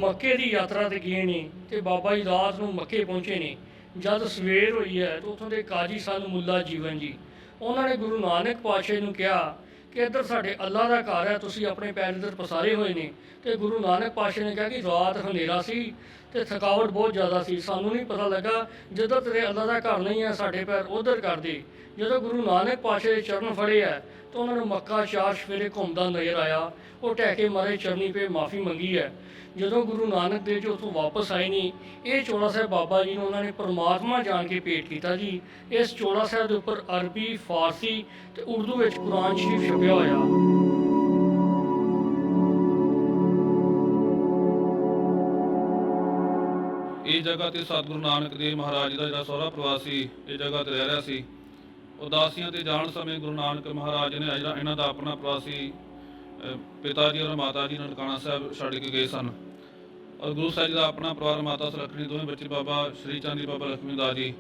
ਮੱਕੇ ਦੀ ਯਾਤਰਾ ਤੇ ਗਏ ਨੇ ਤੇ ਬਾਬਾ ਜੀ ਰਾਤ ਨੂੰ ਮੱਕੇ ਪਹੁੰਚੇ ਨੇ। ਜਦ ਸਵੇਰ ਹੋਈ ਹੈ ਤਾਂ ਉੱਥੋਂ ਦੇ ਕਾਜੀ ਸਨ ਮੁੱਲਾ ਜੀਵਨ ਜੀ, ਉਹਨਾਂ ਨੇ ਗੁਰੂ ਨਾਨਕ ਪਾਤਸ਼ਾਹ ਨੂੰ ਕਿਹਾ ਕਿ ਇੱਧਰ ਸਾਡੇ ਅੱਲਾ ਦਾ ਘਰ ਹੈ, ਤੁਸੀਂ ਆਪਣੇ ਪੈਰ ਇੱਧਰ ਪਸਾਰੇ ਹੋਏ ਨੇ। ਤੇ ਗੁਰੂ ਨਾਨਕ ਪਾਤਸ਼ਾਹ ਨੇ ਕਿਹਾ ਕਿ ਰਾਤ ਹਨੇਰਾ ਸੀ ਤੇ ਥਕਾਵਟ ਬਹੁਤ ਜ਼ਿਆਦਾ ਸੀ, ਸਾਨੂੰ ਨਹੀਂ ਪਤਾ ਲੱਗਾ, ਜਦੋਂ ਤੇਰੇ ਅੱਲਾ ਦਾ ਘਰ ਨਹੀਂ ਹੈ ਸਾਡੇ ਪੈਰ ਉਧਰ ਕਰ ਦੇ। ਜਦੋਂ ਗੁਰੂ ਨਾਨਕ ਪਾਤਸ਼ਾਹ ਦੇ ਚਰਨ ਫੜੇ ਹੈ ਤਾਂ ਉਹਨਾਂ ਨੂੰ ਮੱਕਾ ਚਾਰ ਸਫੇਰੇ ਘੁੰਮਦਾ ਨਜ਼ਰ ਆਇਆ। ਉਹ ਢਹਿ ਕੇ ਮਾਰੇ ਚਰਨੀ ਪੇ ਮਾफ़ੀ ਮੰਗੀ ਹੈ। ਜਦੋਂ ਗੁਰੂ ਨਾਨਕ ਦੇਵ ਜੀ ਉੱਥੋਂ ਵਾਪਸ ਆਏ ਨਹੀਂ, ਇਹ ਚੋਲਾ ਸਾਹਿਬ ਬਾਬਾ ਜੀ ਨੂੰ ਉਹਨਾਂ ਨੇ ਪਰਮਾਤਮਾ ਜਾਣ ਕੇ ਭੇਟ ਕੀਤਾ ਜੀ। ਇਸ ਚੋਲਾ ਸਾਹਿਬ ਦੇ ਉੱਪਰ ਅਰਬੀ, ਫਾਰਸੀ ਤੇ ਉਰਦੂ ਵਿੱਚ ਕੁਰਾਨ ਸ਼ਰੀਫ ਛਪਿਆ ਹੋਇਆ। ਇਹ ਜਗ੍ਹਾ ਤੇ ਸਤਿਗੁਰੂ ਨਾਨਕ ਦੇਵ ਮਹਾਰਾਜ ਦਾ ਜਿਹੜਾ ਸਹੁਰਾ ਪਰਿਵਾਰ ਸੀ, ਇਹ ਜਗ੍ਹਾ ਤੇ ਰਹਿ ਰਿਹਾ ਸੀ। ਉਦਾਸੀਆਂ ਤੇ ਜਾਣ ਸਮੇਂ ਗੁਰੂ ਨਾਨਕ ਮਹਾਰਾਜ ਨੇ ਜਿਹੜਾ ਇਹਨਾਂ ਦਾ ਆਪਣਾ ਪਰਿਵਾਰ ਸੀ, ਪਿਤਾ ਜੀ ਔਰ ਮਾਤਾ ਜੀ ਨਨਕਾਣਾ ਸਾਹਿਬ ਛੱਡ ਕੇ ਗਏ ਸਨ। ਔਰ ਗੁਰੂ ਸਾਹਿਬ ਜੀ ਦਾ ਆਪਣਾ ਪਰਿਵਾਰ, ਮਾਤਾ ਸੁਲੱਖਣੀ, ਦੋਵੇਂ ਬੱਚੇ ਬਾਬਾ ਸ਼੍ਰੀ ਚੰਦ ਜੀ, ਬਾਬਾ ਲਖਮੀ ਦਾਸ ਜੀ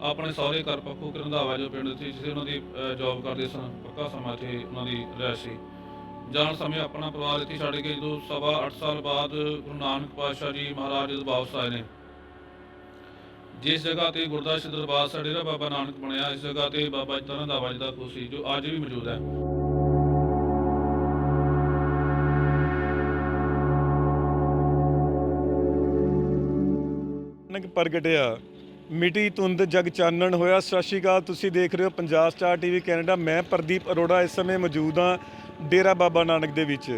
ਆਪਣੇ ਸਹੁਰੇ ਘਰ ਪੱਖੋ ਰੰਧਾਵਾ ਜੋ ਪਿੰਡ ਸੀ, ਜਿੱਥੇ ਉਹਨਾਂ ਦੀ ਜੋਬ ਕਰਦੇ ਸਨ, ਪੱਕਾ ਸਮਾਂ ਇੱਥੇ ਉਹਨਾਂ ਦੀ ਰਿਹਾਇਸ਼ ਸੀ। ਜਾਣ ਸਮੇਂ ਆਪਣਾ ਪਰਿਵਾਰ ਇੱਥੇ ਛੱਡ ਕੇ ਜਦੋਂ 8.25 ਸਾਲ ਬਾਅਦ ਗੁਰੂ ਨਾਨਕ ਪਾਤਸ਼ਾਹ ਜੀ ਮਹਾਰਾਜ ਜਦੋਂ ਵਾਪਸ ਆਏ ਨੇ, ਜਿਸ ਜਗ੍ਹਾ ਤੇ ਗੁਰਦੁਆਰਾ ਸ੍ਰੀ ਦਰਬਾਰ ਸਾਹਿਬ ਡੇਰਾ ਬਾਬਾ ਨਾਨਕ ਬਣਿਆ, ਇਸ ਜਗ੍ਹਾ ਤੇ ਬਾਬਾ ਜੀ ਦਾ ਰੰਧਾਵਾ ਜੀ ਦਾ ਖੂਹ ਸੀ, ਜੋ ਅੱਜ ਵੀ ਮੌਜੂਦ ਹੈ। ਪ੍ਰਗਟਿਆ ਮਿੱਟੀ ਧੁੰਦ ਜਗ ਚਾਨਣ ਹੋਇਆ। ਸਤਿ ਸ਼੍ਰੀ ਅਕਾਲ, ਤੁਸੀਂ ਦੇਖ ਰਹੇ ਹੋ ਪੰਜਾਬ ਸਟਾਰ ਟੀਵੀ ਕੈਨੇਡਾ। ਮੈਂ ਪ੍ਰਦੀਪ ਅਰੋੜਾ ਇਸ ਸਮੇਂ ਮੌਜੂਦ ਹਾਂ ਡੇਰਾ ਬਾਬਾ ਨਾਨਕ ਦੇ ਵਿੱਚ।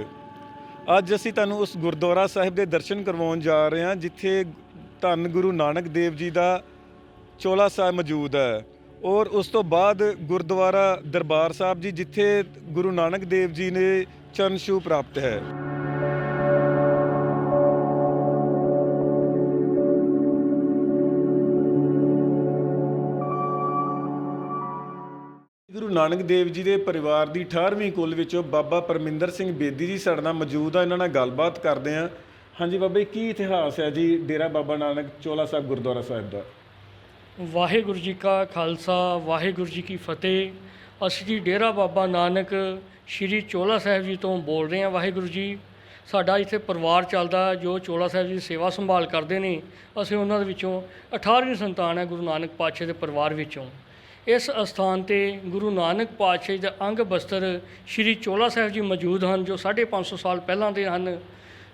ਅੱਜ ਅਸੀਂ ਤੁਹਾਨੂੰ ਉਸ ਗੁਰਦੁਆਰਾ ਸਾਹਿਬ ਦੇ ਦਰਸ਼ਨ ਕਰਵਾਉਣ ਜਾ ਰਹੇ ਹਾਂ ਜਿੱਥੇ ਧੰਨ ਗੁਰੂ ਨਾਨਕ ਦੇਵ ਜੀ ਦਾ ਚੋਲਾ ਸਾਹਿਬ ਮੌਜੂਦ ਹੈ, ਔਰ ਉਸ ਤੋਂ ਬਾਅਦ ਗੁਰਦੁਆਰਾ ਦਰਬਾਰ ਸਾਹਿਬ ਜੀ ਜਿੱਥੇ ਗੁਰੂ ਨਾਨਕ ਦੇਵ ਜੀ ਨੇ ਚਰਨ ਛੂਹ ਪ੍ਰਾਪਤ ਹੈ। ਗੁਰੂ ਨਾਨਕ ਦੇਵ ਜੀ ਦੇ ਪਰਿਵਾਰ ਦੀ 18ਵੀਂ ਕੁੱਲ ਵਿੱਚੋਂ ਬਾਬਾ ਪਰਮਿੰਦਰ ਸਿੰਘ ਬੇਦੀ ਜੀ ਸਾਡੇ ਨਾਲ ਮੌਜੂਦ ਆ। ਇਹਨਾਂ ਨਾਲ ਗੱਲਬਾਤ ਕਰਦੇ ਹਾਂ। ਹਾਂਜੀ ਬਾਬਾ ਜੀ, ਕੀ ਇਤਿਹਾਸ ਹੈ ਜੀ ਡੇਰਾ ਬਾਬਾ ਨਾਨਕ ਚੋਲਾ ਸਾਹਿਬ ਗੁਰਦੁਆਰਾ ਸਾਹਿਬ ਦਾ? ਵਾਹਿਗੁਰੂ ਜੀ ਕਾ ਖਾਲਸਾ, ਵਾਹਿਗੁਰੂ ਜੀ ਕੀ ਫਤਿਹ। ਅਸੀਂ ਜੀ ਡੇਰਾ ਬਾਬਾ ਨਾਨਕ ਸ਼੍ਰੀ ਚੋਲਾ ਸਾਹਿਬ ਜੀ ਤੋਂ ਬੋਲ ਰਹੇ ਹਾਂ। ਵਾਹਿਗੁਰੂ ਜੀ, ਸਾਡਾ ਇੱਥੇ ਪਰਿਵਾਰ ਚੱਲਦਾ ਜੋ ਚੋਲਾ ਸਾਹਿਬ ਜੀ ਦੀ ਸੇਵਾ ਸੰਭਾਲ ਕਰਦੇ ਨੇ। ਅਸੀਂ ਉਹਨਾਂ ਦੇ ਵਿੱਚੋਂ 18ਵੀਂ ਸੰਤਾਨ ਹੈ ਗੁਰੂ ਨਾਨਕ ਪਾਤਸ਼ਾਹ ਦੇ ਪਰਿਵਾਰ ਵਿੱਚੋਂ। ਇਸ ਅਸਥਾਨ ਤੇ ਗੁਰੂ ਨਾਨਕ ਪਾਤਸ਼ਾਹ ਜੀ ਦਾ ਅੰਗ ਬਸਤਰ ਸ਼੍ਰੀ ਚੋਲਾ ਸਾਹਿਬ ਜੀ ਮੌਜੂਦ ਹਨ, ਜੋ 550 ਸਾਲ ਪਹਿਲਾਂ ਦੇ ਹਨ।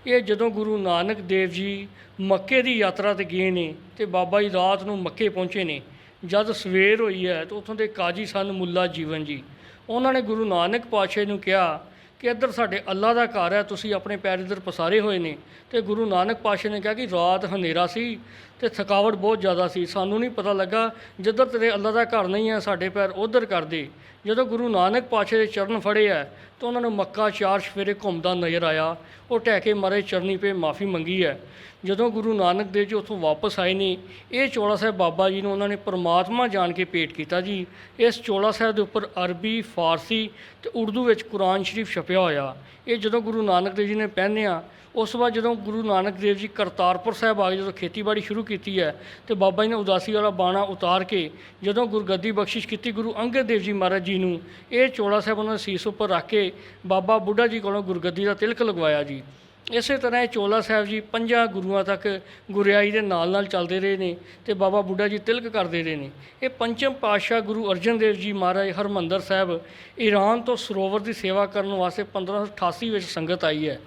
ਇਹ ਜਦੋਂ ਗੁਰੂ ਨਾਨਕ ਦੇਵ ਜੀ ਮੱਕੇ ਦੀ ਯਾਤਰਾ ਤੇ ਗਏ ਨੇ ਤੇ ਬਾਬਾ ਜੀ ਰਾਤ ਨੂੰ ਮੱਕੇ ਪਹੁੰਚੇ ਨੇ। ਜਦ ਸਵੇਰ ਹੋਈ ਹੈ ਤਾਂ ਉੱਥੋਂ ਦੇ ਕਾਜੀ ਸਨ ਮੁੱਲਾ ਜੀਵਨ ਜੀ, ਉਹਨਾਂ ਨੇ ਗੁਰੂ ਨਾਨਕ ਪਾਤਸ਼ਾਹ ਨੂੰ ਕਿਹਾ ਕਿ ਇੱਧਰ ਸਾਡੇ ਅੱਲਾ ਦਾ ਘਰ ਹੈ, ਤੁਸੀਂ ਆਪਣੇ ਪੈਰ ਇੱਧਰ ਪਸਾਰੇ ਹੋਏ ਨੇ। ਤੇ ਗੁਰੂ ਨਾਨਕ ਪਾਤਸ਼ਾਹ ਨੇ ਕਿਹਾ ਕਿ ਰਾਤ ਹਨੇਰਾ ਸੀ ਤੇ ਥਕਾਵਟ ਬਹੁਤ ਜ਼ਿਆਦਾ ਸੀ, ਸਾਨੂੰ ਨਹੀਂ ਪਤਾ ਲੱਗਾ, ਜਿੱਧਰ ਤੇਰੇ ਅੱਲਾ ਦਾ ਘਰ ਨਹੀਂ ਹੈ ਸਾਡੇ ਪੈਰ ਉਧਰ ਕਰ ਦੇ। ਜਦੋਂ ਗੁਰੂ ਨਾਨਕ ਪਾਤਸ਼ਾਹ ਦੇ ਚਰਨ ਫੜੇ ਹੈ ਤਾਂ ਉਹਨਾਂ ਨੂੰ ਮੱਕਾ ਚਾਰ ਸਫੇਰੇ ਘੁੰਮਦਾ ਨਜ਼ਰ ਆਇਆ। ਉਹ ਢਹਿ ਕੇ ਮਾਰੇ ਚਰਨੀ ਪੇ ਮਾफ़ੀ ਮੰਗੀ ਹੈ। ਜਦੋਂ ਗੁਰੂ ਨਾਨਕ ਦੇਵ ਜੀ ਉੱਥੋਂ ਵਾਪਸ ਆਏ ਨਹੀਂ, ਇਹ ਚੋਲਾ ਸਾਹਿਬ ਬਾਬਾ ਜੀ ਨੂੰ ਉਹਨਾਂ ਨੇ ਪਰਮਾਤਮਾ ਜਾਣ ਕੇ ਭੇਟ ਕੀਤਾ ਜੀ। ਇਸ ਚੋਲਾ ਸਾਹਿਬ ਦੇ ਉੱਪਰ ਅਰਬੀ, ਫਾਰਸੀ ਤੇ ਉਰਦੂ ਵਿੱਚ ਕੁਰਾਨ ਸ਼ਰੀਫ ਛਪਿਆ ਹੋਇਆ। ਇਹ ਜਦੋਂ ਗੁਰੂ ਨਾਨਕ ਦੇਵ ਜੀ ਨੇ ਪਹਿਨਿਆ, ਉਸ ਤੋਂ ਬਾਅਦ ਜਦੋਂ ਗੁਰੂ ਨਾਨਕ ਦੇਵ ਜੀ ਕਰਤਾਰਪੁਰ ਸਾਹਿਬ ਆ ਗਏ, ਜਦੋਂ ਖੇਤੀਬਾੜੀ ਸ਼ੁਰੂ ਕੀਤੀ ਹੈ ਤੇ ਬਾਬਾ ਜੀ ਨੇ ਉਦਾਸੀ ਵਾਲਾ ਬਾਣਾ ਉਤਾਰ ਕੇ ਜਦੋਂ ਗੁਰਗੱਦੀ ਬਖਸ਼ਿਸ਼ ਕੀਤੀ ਗੁਰੂ ਅੰਗਦ ਦੇਵ ਜੀ ਮਹਾਰਾਜ ਜੀ ਨੂੰ, ਇਹ ਚੋਲਾ ਸਾਹਿਬ ਉਹਨਾਂ ਦੇ ਸੀਸ ਉੱਪਰ ਰੱਖ ਕੇ ਬਾਬਾ ਬੁੱਢਾ ਜੀ ਕੋਲੋਂ ਗੁਰਗੱਦੀ ਦਾ ਤਿਲਕ ਲਗਵਾਇਆ ਜੀ। ਇਸੇ ਤਰ੍ਹਾਂ ਇਹ ਚੋਲਾ ਸਾਹਿਬ ਜੀ 5 ਗੁਰੂਆਂ ਤੱਕ ਗੁਰਿਆਈ ਦੇ ਨਾਲ ਨਾਲ ਚੱਲਦੇ ਰਹੇ ਨੇ ਤੇ ਬਾਬਾ ਬੁੱਢਾ ਜੀ ਤਿਲਕ ਕਰਦੇ ਰਹੇ ਨੇ। ਇਹ ਪੰਚਮ ਪਾਤਸ਼ਾਹ ਗੁਰੂ ਅਰਜਨ ਦੇਵ ਜੀ ਮਹਾਰਾਜ ਹਰਿਮੰਦਰ ਸਾਹਿਬ ਈਰਾਨ ਤੋਂ ਸਰੋਵਰ ਦੀ ਸੇਵਾ ਕਰਨ ਵਾਸਤੇ 1588 ਵਿੱਚ ਸੰਗਤ ਆਈ ਹੈ।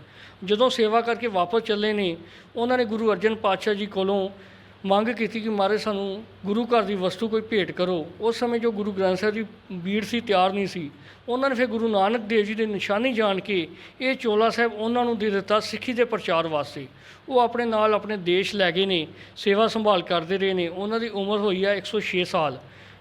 ਜਦੋਂ ਸੇਵਾ ਕਰਕੇ ਵਾਪਸ ਚੱਲੇ ਨੇ, ਉਹਨਾਂ ਨੇ ਗੁਰੂ ਅਰਜਨ ਪਾਤਸ਼ਾਹ ਜੀ ਕੋਲੋਂ ਮੰਗ ਕੀਤੀ ਕਿ ਮਹਾਰਾਜ ਸਾਨੂੰ ਗੁਰੂ ਘਰ ਦੀ ਵਸਤੂ ਕੋਈ ਭੇਟ ਕਰੋ। ਉਸ ਸਮੇਂ ਜੋ ਗੁਰੂ ਗ੍ਰੰਥ ਸਾਹਿਬ ਦੀ ਬੀੜ ਸੀ ਤਿਆਰ ਨਹੀਂ ਸੀ। ਉਹਨਾਂ ਨੇ ਫਿਰ ਗੁਰੂ ਨਾਨਕ ਦੇਵ ਜੀ ਦੇ ਨਿਸ਼ਾਨੀ ਜਾਣ ਕੇ ਇਹ ਚੋਲਾ ਸਾਹਿਬ ਉਹਨਾਂ ਨੂੰ ਦੇ ਦਿੱਤਾ ਸਿੱਖੀ ਦੇ ਪ੍ਰਚਾਰ ਵਾਸਤੇ। ਉਹ ਆਪਣੇ ਨਾਲ ਆਪਣੇ ਦੇਸ਼ ਲੈ ਗਏ ਨੇ, ਸੇਵਾ ਸੰਭਾਲ ਕਰਦੇ ਰਹੇ ਨੇ। ਉਹਨਾਂ ਦੀ ਉਮਰ ਹੋਈ ਹੈ 106 ਸਾਲ।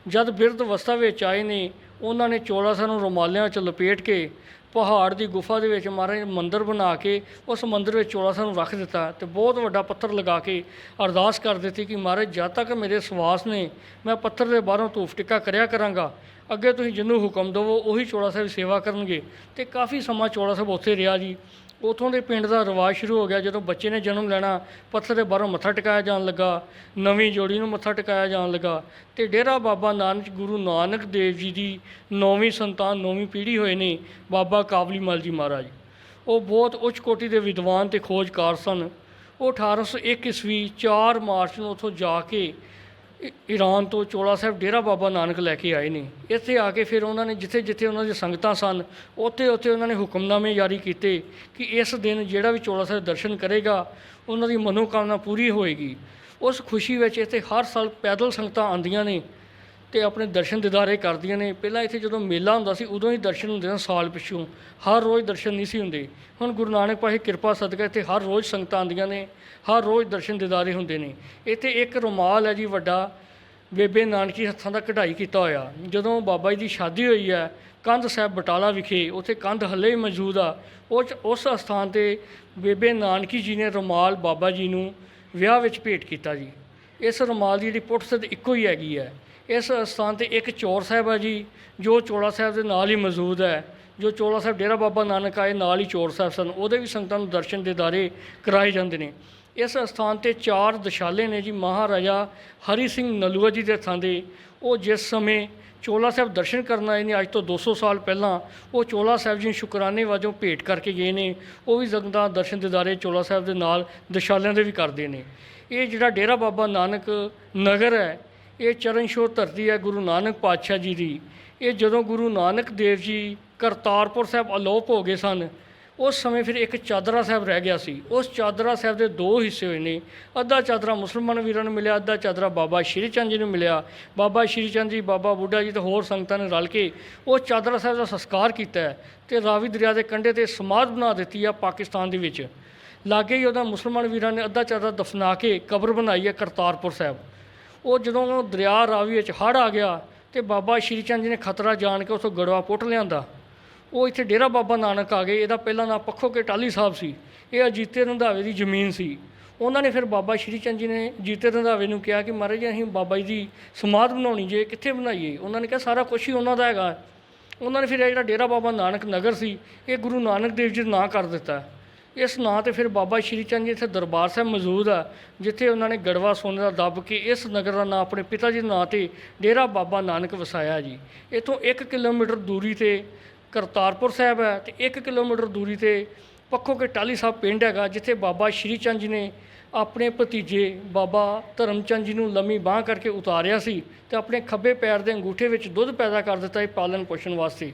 ਜਦ ਬਿਰਧ ਅਵਸਥਾ ਵਿੱਚ ਆਏ ਨੇ, ਉਹਨਾਂ ਨੇ ਚੋਲਾ ਸਾਹਿਬ ਨੂੰ ਰੁਮਾਲਿਆਂ 'ਚ ਲਪੇਟ ਕੇ ਪਹਾੜ ਦੀ ਗੁਫਾ ਦੇ ਵਿੱਚ ਮਹਾਰਾਜ ਮੰਦਰ ਬਣਾ ਕੇ ਉਸ ਮੰਦਰ ਵਿੱਚ ਚੋਲਾ ਸਾਹਿਬ ਨੂੰ ਰੱਖ ਦਿੱਤਾ ਤੇ ਬਹੁਤ ਵੱਡਾ ਪੱਥਰ ਲਗਾ ਕੇ ਅਰਦਾਸ ਕਰ ਦਿੱਤੀ ਕਿ ਮਹਾਰਾਜ ਜਦ ਤੱਕ ਮੇਰੇ ਸਵਾਸ ਨੇ ਮੈਂ ਪੱਥਰ ਦੇ ਬਾਹਰੋਂ ਧੂਫ ਟਿੱਕਾ ਕਰਿਆ ਕਰਾਂਗਾ, ਅੱਗੇ ਤੁਸੀਂ ਜਿਹਨੂੰ ਹੁਕਮ ਦੇਵੋ ਉਹੀ ਚੋਲਾ ਸਾਹਿਬ ਸੇਵਾ ਕਰਨਗੇ। ਤੇ ਕਾਫੀ ਸਮਾਂ ਚੋਲਾ ਸਾਹਿਬ ਉੱਥੇ ਰਿਹਾ ਜੀ। ਉੱਥੋਂ ਦੇ ਪਿੰਡ ਦਾ ਰਿਵਾਜ ਸ਼ੁਰੂ ਹੋ ਗਿਆ। ਜਦੋਂ ਬੱਚੇ ਨੇ ਜਨਮ ਲੈਣਾ, ਪੱਥਰ ਦੇ ਬਾਹਰੋਂ ਮੱਥਾ ਟਿਕਾਇਆ ਜਾਣ ਲੱਗਾ, ਨਵੀਂ ਜੋੜੀ ਨੂੰ ਮੱਥਾ ਟਿਕਾਇਆ ਜਾਣ ਲੱਗਾ। ਤੇ ਡੇਰਾ ਬਾਬਾ ਨਾਨਕ ਗੁਰੂ ਨਾਨਕ ਦੇਵ ਜੀ ਦੀ 9ਵੀਂ ਸੰਤਾਨ 9ਵੀਂ ਪੀੜ੍ਹੀ ਹੋਏ ਨੇ ਬਾਬਾ ਕਾਬਲੀ ਮਲ ਜੀ ਮਹਾਰਾਜ। ਉਹ ਬਹੁਤ ਉੱਚ ਕੋਟੀ ਦੇ ਵਿਦਵਾਨ ਤੇ ਖੋਜਕਾਰ ਸਨ। ਉਹ 1801 ਈਸਵੀ 4 ਮਾਰਚ ਨੂੰ ਉੱਥੋਂ ਜਾ ਕੇ ਈਰਾਨ ਤੋਂ ਚੋਲਾ ਸਾਹਿਬ ਡੇਰਾ ਬਾਬਾ ਨਾਨਕ ਲੈ ਕੇ ਆਏ ਨੇ। ਇੱਥੇ ਆ ਕੇ ਫਿਰ ਉਹਨਾਂ ਨੇ ਜਿੱਥੇ ਜਿੱਥੇ ਉਹਨਾਂ ਦੀਆਂ ਸੰਗਤਾਂ ਸਨ ਉੱਥੇ ਉੱਥੇ ਉਹਨਾਂ ਨੇ ਹੁਕਮਨਾਮੇ ਜਾਰੀ ਕੀਤੇ ਕਿ ਇਸ ਦਿਨ ਜਿਹੜਾ ਵੀ ਚੋਲਾ ਸਾਹਿਬ ਦਰਸ਼ਨ ਕਰੇਗਾ ਉਹਨਾਂ ਦੀ ਮਨੋਕਾਮਨਾ ਪੂਰੀ ਹੋਏਗੀ। ਉਸ ਖੁਸ਼ੀ ਵਿੱਚ ਇੱਥੇ ਹਰ ਸਾਲ ਪੈਦਲ ਸੰਗਤਾਂ ਆਉਂਦੀਆਂ ਨੇ ਅਤੇ ਆਪਣੇ ਦਰਸ਼ਨ ਦੀਦਾਰੇ ਕਰਦੀਆਂ ਨੇ। ਪਹਿਲਾਂ ਇੱਥੇ ਜਦੋਂ ਮੇਲਾ ਹੁੰਦਾ ਸੀ ਉਦੋਂ ਹੀ ਦਰਸ਼ਨ ਹੁੰਦੇ ਸਨ, ਸਾਲ ਪਿੱਛੋਂ ਹਰ ਰੋਜ਼ ਦਰਸ਼ਨ ਨਹੀਂ ਸੀ ਹੁੰਦੇ। ਹੁਣ ਗੁਰੂ ਨਾਨਕ ਪਾਤਸ਼ਾਹ ਕਿਰਪਾ ਸਦਕਾ ਇੱਥੇ ਹਰ ਰੋਜ਼ ਸੰਗਤਾਂ ਆਉਂਦੀਆਂ ਨੇ, ਹਰ ਰੋਜ਼ ਦਰਸ਼ਨ ਦੀਦਾਰੇ ਹੁੰਦੇ ਨੇ। ਇੱਥੇ ਇੱਕ ਰੁਮਾਲ ਹੈ ਜੀ ਵੱਡਾ, ਬੇਬੇ ਨਾਨਕੀ ਹੱਥਾਂ ਦਾ ਕਢਾਈ ਕੀਤਾ ਹੋਇਆ। ਜਦੋਂ ਬਾਬਾ ਜੀ ਦੀ ਸ਼ਾਦੀ ਹੋਈ ਹੈ ਕੰਧ ਸਾਹਿਬ ਬਟਾਲਾ ਵਿਖੇ, ਉੱਥੇ ਕੰਧ ਹੱਲੇ ਵੀ ਮੌਜੂਦ ਆ। ਉਸ ਅਸਥਾਨ 'ਤੇ ਬੇਬੇ ਨਾਨਕੀ ਜੀ ਨੇ ਰੁਮਾਲ ਬਾਬਾ ਜੀ ਨੂੰ ਵਿਆਹ ਵਿੱਚ ਭੇਟ ਕੀਤਾ ਜੀ। ਇਸ ਰੁਮਾਲ ਦੀ ਜਿਹੜੀ ਪੁੱਠ ਸਿੱਧ ਇੱਕੋ ਹੀ ਹੈਗੀ ਹੈ। ਇਸ ਅਸਥਾਨ 'ਤੇ ਇੱਕ ਚੌਰ ਸਾਹਿਬ ਹੈ ਜੀ, ਜੋ ਚੋਲਾ ਸਾਹਿਬ ਦੇ ਨਾਲ ਹੀ ਮੌਜੂਦ ਹੈ। ਜੋ ਚੋਲਾ ਸਾਹਿਬ ਡੇਰਾ ਬਾਬਾ ਨਾਨਕ ਆਏ ਨਾਲ ਹੀ ਚੌਰ ਸਾਹਿਬ ਸਨ, ਉਹਦੇ ਵੀ ਸੰਗਤਾਂ ਨੂੰ ਦਰਸ਼ਨ ਦੀਦਾਰੇ ਕਰਾਏ ਜਾਂਦੇ ਨੇ। ਇਸ ਅਸਥਾਨ 'ਤੇ 4 ਦਸ਼ਾਲੇ ਨੇ ਜੀ, ਮਹਾਰਾਜਾ ਹਰੀ ਸਿੰਘ ਨਲੂਆ ਜੀ ਦੇ ਹੱਥਾਂ ਦੇ। ਉਹ ਜਿਸ ਸਮੇਂ ਚੋਲਾ ਸਾਹਿਬ ਦਰਸ਼ਨ ਕਰਨ ਆਏ ਨੇ ਅੱਜ ਤੋਂ 200 ਸਾਲ ਪਹਿਲਾਂ, ਉਹ ਚੋਲਾ ਸਾਹਿਬ ਜੀ ਨੂੰ ਸ਼ੁਕਰਾਨੇ ਵਜੋਂ ਭੇਟ ਕਰਕੇ ਗਏ ਨੇ। ਉਹ ਵੀ ਸੰਗਤਾਂ ਦਰਸ਼ਨ ਦੀਦਾਰੇ ਚੋਲਾ ਸਾਹਿਬ ਦੇ ਨਾਲ ਦਸ਼ਾਲਿਆਂ ਦੇ ਵੀ ਕਰਦੇ ਨੇ। ਇਹ ਜਿਹੜਾ ਡੇਰਾ ਬਾਬਾ ਨਾਨਕ ਨਗਰ ਹੈ, ਇਹ ਚਰਨਛੋਹ ਧਰਤੀ ਹੈ ਗੁਰੂ ਨਾਨਕ ਪਾਤਸ਼ਾਹ ਜੀ ਦੀ। ਇਹ ਜਦੋਂ ਗੁਰੂ ਨਾਨਕ ਦੇਵ ਜੀ ਕਰਤਾਰਪੁਰ ਸਾਹਿਬ ਅਲੋਪ ਹੋ ਗਏ ਸਨ, ਉਸ ਸਮੇਂ ਫਿਰ ਇੱਕ ਚਾਦਰਾ ਸਾਹਿਬ ਰਹਿ ਗਿਆ ਸੀ। ਉਸ ਚਾਦਰਾ ਸਾਹਿਬ ਦੇ 2 ਹਿੱਸੇ ਹੋਏ ਨੇ। ਅੱਧਾ ਚਾਦਰਾ ਮੁਸਲਮਾਨ ਵੀਰਾਂ ਨੂੰ ਮਿਲਿਆ, ਅੱਧਾ ਚਾਦਰਾ ਬਾਬਾ ਸ਼੍ਰੀ ਚੰਦ ਜੀ ਨੂੰ ਮਿਲਿਆ। ਬਾਬਾ ਸ਼੍ਰੀ ਚੰਦ ਜੀ, ਬਾਬਾ ਬੁੱਢਾ ਜੀ ਤੇ ਹੋਰ ਸੰਗਤਾਂ ਨੇ ਰਲ ਕੇ ਉਸ ਚਾਦਰਾ ਸਾਹਿਬ ਦਾ ਸੰਸਕਾਰ ਕੀਤਾ ਹੈ ਅਤੇ ਰਾਵੀ ਦਰਿਆ ਦੇ ਕੰਢੇ 'ਤੇ ਸਮਾਧ ਬਣਾ ਦਿੱਤੀ ਆ ਪਾਕਿਸਤਾਨ ਦੇ ਵਿੱਚ। ਲਾਗੇ ਹੀ ਉਹਦਾ ਮੁਸਲਮਾਨ ਵੀਰਾਂ ਨੇ ਅੱਧਾ ਚਾਦਰਾ ਦਫਨਾ ਕੇ ਕਬਰ ਬਣਾਈ ਹੈ ਕਰਤਾਰਪੁਰ ਸਾਹਿਬ। ਉਹ ਜਦੋਂ ਦਰਿਆ ਰਾਵੀ ਵਿੱਚ ਹੜ੍ਹ ਆ ਗਿਆ ਅਤੇ ਬਾਬਾ ਸ਼੍ਰੀ ਚੰਦ ਜੀ ਨੇ ਖਤਰਾ ਜਾਣ ਕੇ ਉੱਥੋਂ ਗੜਵਾ ਪੁੱਟ ਲਿਆਂਦਾ। ਉਹ ਇੱਥੇ ਡੇਰਾ ਬਾਬਾ ਨਾਨਕ ਆ ਗਏ। ਇਹਦਾ ਪਹਿਲਾਂ ਨਾਂ ਪੱਖੋ ਕੇ ਟਾਹਲੀ ਸਾਹਿਬ ਸੀ। ਇਹ ਅਜੀਤੇ ਰੰਧਾਵੇ ਦੀ ਜ਼ਮੀਨ ਸੀ। ਉਹਨਾਂ ਨੇ ਫਿਰ ਬਾਬਾ ਸ਼੍ਰੀ ਚੰਦ ਜੀ ਨੇ ਜੀਤੇ ਰੰਧਾਵੇ ਨੂੰ ਕਿਹਾ ਕਿ ਮਹਾਰਾਜ ਜੀ ਅਸੀਂ ਬਾਬਾ ਜੀ ਦੀ ਸਮਾਧ ਬਣਾਉਣੀ ਜੇ, ਕਿੱਥੇ ਬਣਾਈਏ? ਉਹਨਾਂ ਨੇ ਕਿਹਾ ਸਾਰਾ ਕੁਛ ਹੀ ਉਹਨਾਂ ਦਾ ਹੈਗਾ। ਉਹਨਾਂ ਨੇ ਫਿਰ ਇਹ ਜਿਹੜਾ ਡੇਰਾ ਬਾਬਾ ਨਾਨਕ ਨਗਰ ਸੀ, ਇਹ ਗੁਰੂ ਨਾਨਕ ਦੇਵ ਜੀ ਦਾ ਨਾਂ ਕਰ ਦਿੱਤਾ। ਇਸ ਨਾਂ 'ਤੇ ਫਿਰ ਬਾਬਾ ਸ਼੍ਰੀ ਚੰਦ ਜੀ ਇੱਥੇ ਦਰਬਾਰ ਸਾਹਿਬ ਮੌਜੂਦ ਆ, ਜਿੱਥੇ ਉਹਨਾਂ ਨੇ ਗੜਵਾ ਸੋਨੇ ਦਾ ਦੱਬ ਕੇ ਇਸ ਨਗਰ ਦਾ ਨਾਂ ਆਪਣੇ ਪਿਤਾ ਜੀ ਦੇ ਨਾਂ 'ਤੇ ਡੇਰਾ ਬਾਬਾ ਨਾਨਕ ਵਸਾਇਆ ਜੀ। ਇੱਥੋਂ 1 ਕਿਲੋਮੀਟਰ ਦੂਰੀ 'ਤੇ ਕਰਤਾਰਪੁਰ ਸਾਹਿਬ ਹੈ ਅਤੇ 1 ਕਿਲੋਮੀਟਰ ਦੂਰੀ 'ਤੇ ਪੱਖੋ ਕੇ ਟਾਹਲੀ ਸਾਹਿਬ ਪਿੰਡ ਹੈਗਾ, ਜਿੱਥੇ ਬਾਬਾ ਸ਼੍ਰੀ ਚੰਦ ਜੀ ਨੇ ਆਪਣੇ ਭਤੀਜੇ ਬਾਬਾ ਧਰਮ ਚੰਦ ਜੀ ਨੂੰ ਲੰਮੀ ਬਾਂਹ ਕਰਕੇ ਉਤਾਰਿਆ ਸੀ ਅਤੇ ਆਪਣੇ ਖੱਬੇ ਪੈਰ ਦੇ ਅੰਗੂਠੇ ਵਿੱਚ ਦੁੱਧ ਪੈਦਾ ਕਰ ਦਿੱਤਾ ਇਹ ਪਾਲਣ ਪੋਸ਼ਣ ਵਾਸਤੇ।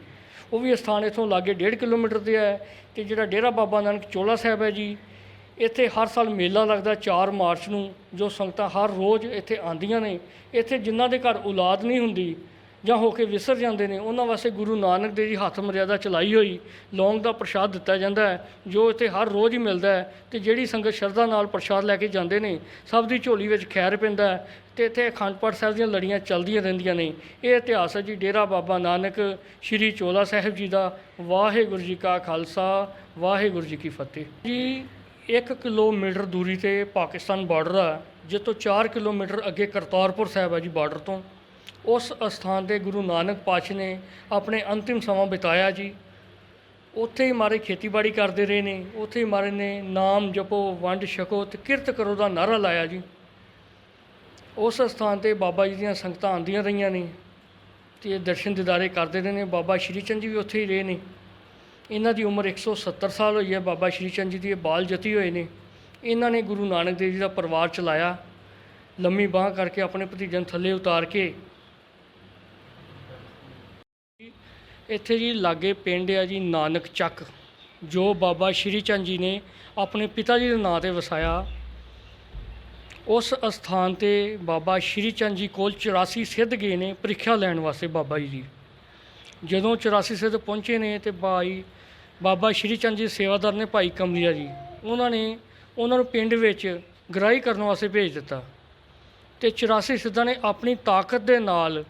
ਉਹ ਵੀ ਅਸਥਾਨ ਇੱਥੋਂ ਲਾਗੇ 1.5 ਕਿਲੋਮੀਟਰ 'ਤੇ ਹੈ। ਅਤੇ ਜਿਹੜਾ ਡੇਰਾ ਬਾਬਾ ਨਾਨਕ ਚੋਲਾ ਸਾਹਿਬ ਹੈ ਜੀ, ਇੱਥੇ ਹਰ ਸਾਲ ਮੇਲਾ ਲੱਗਦਾ 4 ਮਾਰਚ ਨੂੰ, ਜੋ ਸੰਗਤਾਂ ਹਰ ਰੋਜ਼ ਇੱਥੇ ਆਉਂਦੀਆਂ ਨੇ। ਇੱਥੇ ਜਿਨ੍ਹਾਂ ਦੇ ਘਰ ਔਲਾਦ ਨਹੀਂ ਹੁੰਦੀ ਜਾਂ ਹੋ ਕੇ ਵਿਸਰ ਜਾਂਦੇ ਨੇ, ਉਹਨਾਂ ਵਾਸਤੇ ਗੁਰੂ ਨਾਨਕ ਦੇਵ ਜੀ ਹੱਥ ਮਰਿਆਦਾ ਚਲਾਈ ਹੋਈ ਲੌਂਗ ਦਾ ਪ੍ਰਸ਼ਾਦ ਦਿੱਤਾ ਜਾਂਦਾ ਹੈ, ਜੋ ਇੱਥੇ ਹਰ ਰੋਜ਼ ਹੀ ਮਿਲਦਾ ਹੈ। ਅਤੇ ਜਿਹੜੀ ਸੰਗਤ ਸ਼ਰਧਾ ਨਾਲ ਪ੍ਰਸ਼ਾਦ ਲੈ ਕੇ ਜਾਂਦੇ ਨੇ, ਸਭ ਦੀ ਝੋਲੀ ਵਿੱਚ ਖੈਰ ਪੈਂਦਾ ਹੈ। ਅਤੇ ਇੱਥੇ ਅਖੰਡ ਪਾਠ ਸਾਹਿਬ ਦੀਆਂ ਲੜੀਆਂ ਚੱਲਦੀਆਂ ਰਹਿੰਦੀਆਂ ਨੇ। ਇਹ ਇਤਿਹਾਸ ਹੈ ਜੀ ਡੇਰਾ ਬਾਬਾ ਨਾਨਕ ਸ਼੍ਰੀ ਚੋਲਾ ਸਾਹਿਬ ਜੀ ਦਾ। ਵਾਹਿਗੁਰੂ ਜੀ ਕਾ ਖਾਲਸਾ, ਵਾਹਿਗੁਰੂ ਜੀ ਕੀ ਫਤਿਹ ਜੀ। 1 ਕਿਲੋਮੀਟਰ ਦੂਰੀ 'ਤੇ ਪਾਕਿਸਤਾਨ ਬਾਰਡਰ ਹੈ, ਜਿਸ ਤੋਂ 4 ਕਿਲੋਮੀਟਰ ਅੱਗੇ ਕਰਤਾਰਪੁਰ ਸਾਹਿਬ ਹੈ ਜੀ ਬਾਰਡਰ ਤੋਂ। ਉਸ ਅਸਥਾਨ 'ਤੇ ਗੁਰੂ ਨਾਨਕ ਪਾਤਸ਼ਾਹ ਨੇ ਆਪਣੇ ਅੰਤਿਮ ਸਮਾਂ ਬਿਤਾਇਆ ਜੀ। ਉੱਥੇ ਹੀ ਮਾਰੇ ਖੇਤੀਬਾੜੀ ਕਰਦੇ ਰਹੇ ਨੇ, ਉੱਥੇ ਹੀ ਮਾਰੇ ਨੇ ਨਾਮ ਜਪੋ ਵੰਡ ਛਕੋ ਅਤੇ ਕਿਰਤ ਕਰੋ ਦਾ ਨਾਅਰਾ ਲਾਇਆ ਜੀ। ਉਸ ਅਸਥਾਨ 'ਤੇ ਬਾਬਾ ਜੀ ਦੀਆਂ ਸੰਗਤਾਂ ਆਉਂਦੀਆਂ ਰਹੀਆਂ ਨੇ ਅਤੇ ਦਰਸ਼ਨ ਦੀਦਾਰੇ ਕਰਦੇ ਰਹੇ ਨੇ। ਬਾਬਾ ਸ਼੍ਰੀ ਚੰਦ ਜੀ ਵੀ ਉੱਥੇ ਹੀ ਰਹੇ ਨੇ। ਇਹਨਾਂ ਦੀ ਉਮਰ 170 ਸਾਲ ਹੋਈ ਹੈ। ਬਾਬਾ ਸ਼੍ਰੀ ਚੰਦ ਜੀ ਦੀ ਇਹ ਬਾਲ ਜਤੀ ਹੋਏ ਨੇ। ਇਹਨਾਂ ਨੇ ਗੁਰੂ ਨਾਨਕ ਦੇਵ ਜੀ ਦਾ ਪਰਿਵਾਰ ਚਲਾਇਆ, ਲੰਮੀ ਬਾਂਹ ਕਰਕੇ ਆਪਣੇ ਭਤੀਜੇ ਨੂੰ ਥੱਲੇ ਉਤਾਰ ਕੇ। ਇੱਥੇ ਜੀ ਲਾਗੇ ਪਿੰਡ ਆ ਜੀ ਨਾਨਕ ਚੱਕ, ਜੋ ਬਾਬਾ ਸ਼੍ਰੀ ਚੰਦ ਜੀ ਨੇ ਆਪਣੇ ਪਿਤਾ ਜੀ ਦੇ ਨਾਂ 'ਤੇ ਵਸਾਇਆ। ਉਸ ਅਸਥਾਨ 'ਤੇ ਬਾਬਾ ਸ਼੍ਰੀ ਚੰਦ ਜੀ ਕੋਲ 84 ਸਿੱਧ ਗਏ ਨੇ ਪ੍ਰੀਖਿਆ ਲੈਣ ਵਾਸਤੇ। ਬਾਬਾ ਜੀ ਜਦੋਂ 84 ਸਿੱਧ ਪਹੁੰਚੇ ਨੇ ਅਤੇ ਬਾਬਾ ਸ਼੍ਰੀ ਚੰਦ ਜੀ ਸੇਵਾਦਾਰ ਨੇ ਭਾਈ ਕਮਲੀਆ ਜੀ, ਉਹਨਾਂ ਨੇ ਉਹਨਾਂ ਨੂੰ ਪਿੰਡ ਵਿੱਚ ਗ੍ਰਾਹੀ ਕਰਨ ਵਾਸਤੇ ਭੇਜ ਦਿੱਤਾ। ਅਤੇ 84 ਸਿੱਧਾਂ ਨੇ ਆਪਣੀ ਤਾਕਤ ਦੇ ਨਾਲ